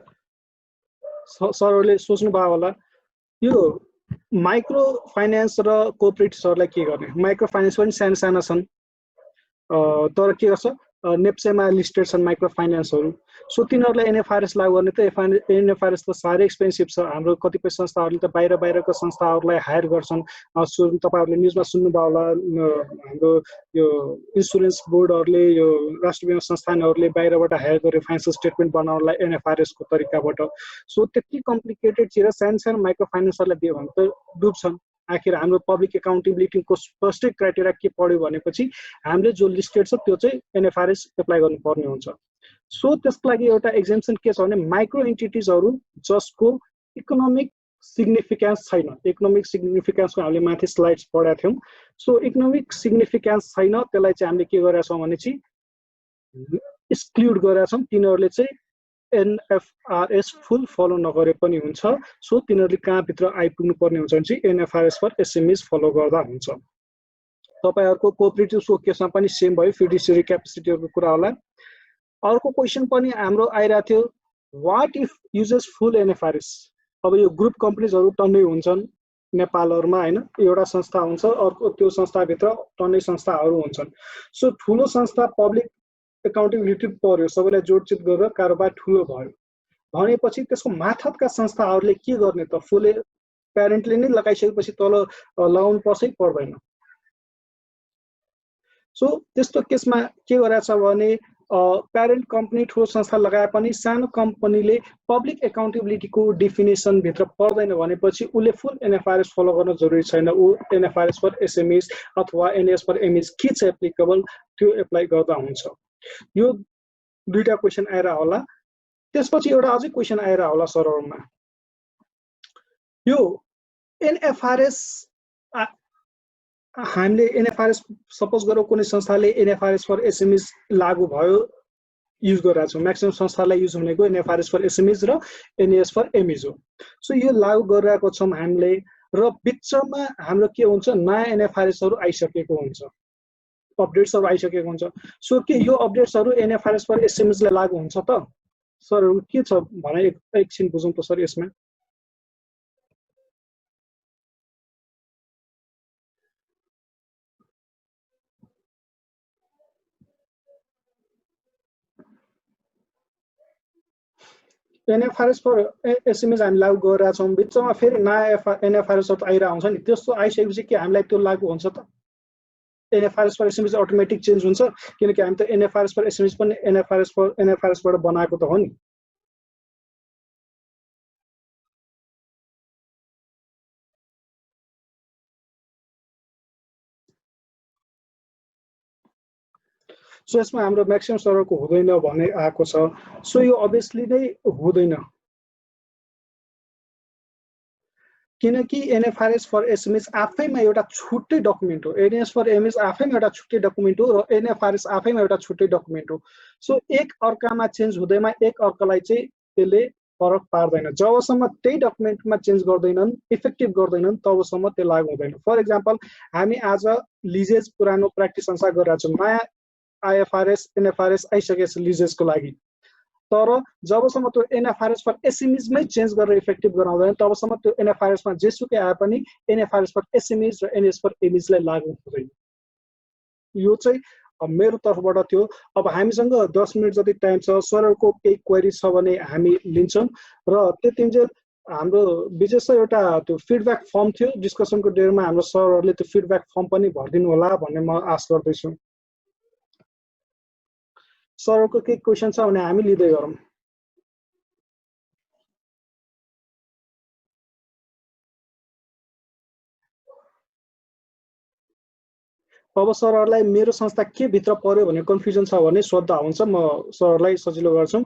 सरहरूले सोच्नुभयो होला यो माइक्रो फाइनेन्स र कोअपरेटिभ्सहरूलाई के गर्ने माइक्रो फाइनेन्स पनि सानो साना छन् तर के गर्छ नेप्सेमा लिस्टेड छन् माइक्रो फाइनेन्सहरू सो तिनीहरूलाई एनएफआरएस लागू गर्ने त एनएफआरएस त साह्रै एक्सपेन्सिभ छ हाम्रो कतिपय संस्थाहरूले त बाहिरको संस्थाहरूलाई हायर गर्छन् तपाईँहरूले न्युजमा सुन्नुभयो होला हाम्रो यो इन्सुरेन्स बोर्डहरूले यो राष्ट्रिय बीमा संस्थानहरूले बाहिरबाट हायर गरेर फाइनेन्सियल स्टेटमेन्ट बनाउनलाई एनएफआरएसको तरिकाबाट सो त्यति कम्प्लिकेटेड चिज सानो सानो माइक्रो फाइनेन्सहरूलाई दियो भने त डुब्छन् आखिर हाम्रो पब्लिक एकाउन्टेबिलिटीको स्पष्ट क्राइटेरिया के पढ्यो भनेपछि हामीले जो लिस्टेड छ त्यो चाहिँ एनएफआरएस एप्लाई गर्नुपर्ने हुन्छ। सो त्यसको लागि एउटा एक्जम्पसन के छ भने माइक्रो एन्टिटिजहरू जसको इकोनोमिक सिग्निफिकेन्स छैन इकोनोमिक सिग्निफिकेन्सको हामीले माथि स्लाइड्स पढाएको थियौँ सो इकोनोमिक सिग्निफिकेन्स छैन त्यसलाई चाहिँ हामीले के गरेका छौँ भने चाहिँ एक्सक्लुड गरेका छौँ तिनीहरूले चाहिँ एनएफआरएस फुल फलो नगरे पनि हुन्छ सो तिनीहरूले कहाँभित्र आइपुग्नु पर्ने हुन्छ भने चाहिँ एनएफआरएस फर एसएमइज फलो गर्दा हुन्छ। तपाईँहरूको कोअपरेटिभ्सको केसमा पनि सेम भयो फिडुसियरी क्यापेसिटीहरूको कुरा होला। अर्को क्वेसन पनि हाम्रो आइरहेको थियो what if uses full NFRS अब यो ग्रुप कम्पनीजहरू टन्नै हुन्छन् नेपालहरूमा हैन एउटा संस्था हुन्छ अर्को त्यो संस्थाभित्र टन्नै संस्थाहरू हुन्छन् सो ठुलो संस्था पब्लिक एकाउन्टेबिलिटी पर्यो सबैलाई जोडचित गरेर कारोबार ठुलो भयो भनेपछि त्यसको माथतका संस्थाहरूले के गर्ने त फुल प्यारेन्टले नै लगाइसकेपछि तल लगाउनु पर्छ पर्दैन। सो त्यस्तो केसमा के गरेछ भने प्यारेन्ट कम्पनी ठुलो संस्था लगाए पनि सानो कम्पनीले पब्लिक एकाउन्टेबिलिटीको डेफिनेसन भित्र पर्दैन भनेपछि उसले फुल एनएफआरएस फलो गर्न जरुरी छैन ऊ एनएफआरएस फर एसएमइज अथवा एनएस फर एमइज के छ एप्लिकेबल त्यो एप्लाई गर्दा हुन्छ। यो दुईटा क्वेसन आएर होला त्यसपछि एउटा अझै क्वेसन आएर होला सरहरुमा यो एनएफआरएस हामीले एनएफआरएस सपोज गरौँ कुनै संस्थाले एनएफआरएस फर एसएमइज लागू भयो युज गरिरहेको छ म्याक्सिमम संस्थालाई युज हुनेको एनएफआरएस फर एसएमइज र एनएस फर एमइज हो। सो यो लागू गरिरहेको छौँ हामीले र बिचमा हाम्रो के हुन्छ नयाँ एनएफआरएसहरू आइसकेको हुन्छ अपडेट्सहरू आइसकेको हुन्छ। सो के यो अपडेट्सहरू एनएफआरएस फर एसएमइजलाई लागू हुन्छ त सरहरु के छ भने एकछिन बुझौँ त सर यसमा एनएफआरएस फर एसएमइज हामी लागू गरिरहेका छौँ बिचमा फेरि नयाँ एनएफआरएसहरू आइरहेको हुन्छ नि त्यस्तो आइसकेपछि के हामीलाई त्यो लागू हुन्छ त NFRS for SMEs automatic change हुन्छ किनकि हामी त एनएफआरएस फर एसएमइज पनि एनएफआरएसबाट बनाएको त हो नि। सो यसमा हाम्रो म्याक्सिमम सर्भरको हुँदैन भन्ने आएको छ। सो यो अभियसली नै हुँदैन किनकि एनएफआरएस फर एसएमइज आफैमा एउटा छुट्टै डकुमेन्ट हो एनएस फर एमएस आफैमा एउटा छुट्टै डकुमेन्ट हो र एनएफआरएस आफैमा एउटा छुट्टै डकुमेन्ट हो। सो एक अर्कामा चेन्ज हुँदैमा एक अर्कालाई चाहिँ त्यसले फरक पार्दैन जबसम्म त्यही डकुमेन्टमा चेन्ज गर्दैनन् इफेक्टिभ गर्दैनन् तबसम्म त्यो लागू हुँदैन। फर एक्जाम्पल हामी आज लिजेज पुरानो प्र्याक्टिस अनुसार गरिरहेको छौँ नयाँ आइएफआरएस एनएफआरएस आइसकेको छ लिजेसको लागि तर जबसम्म त्यो एनएफआरएस फर एसएमइजमै चेन्ज गरेर इफेक्टिभ गराउँदैन तबसम्म त्यो एनएफआरएसमा जेसुकै आए पनि एनएफआरएस फर एसएमइज र एनएस फर एमइजलाई लागू हुँदैन। यो चाहिँ मेरो तर्फबाट थियो। अब हामीसँग 10 मिनट जति टाइम छ सरहरुको केही क्वेरी छ भने हामी लिन्छौँ र त्यतिन्जेल हाम्रो विशेष एउटा त्यो फिडब्याक फर्म थियो डिस्कसनको डेरमा हाम्रो सरहरुले त्यो फिडब्याक फर्म पनि भर्दिनु होला भन्ने म आश गर्दैछु। सरहरुको केही क्वेशन छ भने हामी लिँदै गरौँ। अब सरहरूलाई मेरो संस्था के भित्र पर्यो भन्ने कन्फ्युजन छ भने सोद्धा हुन्छ, म सरहरूलाई सजिलो गर्छु।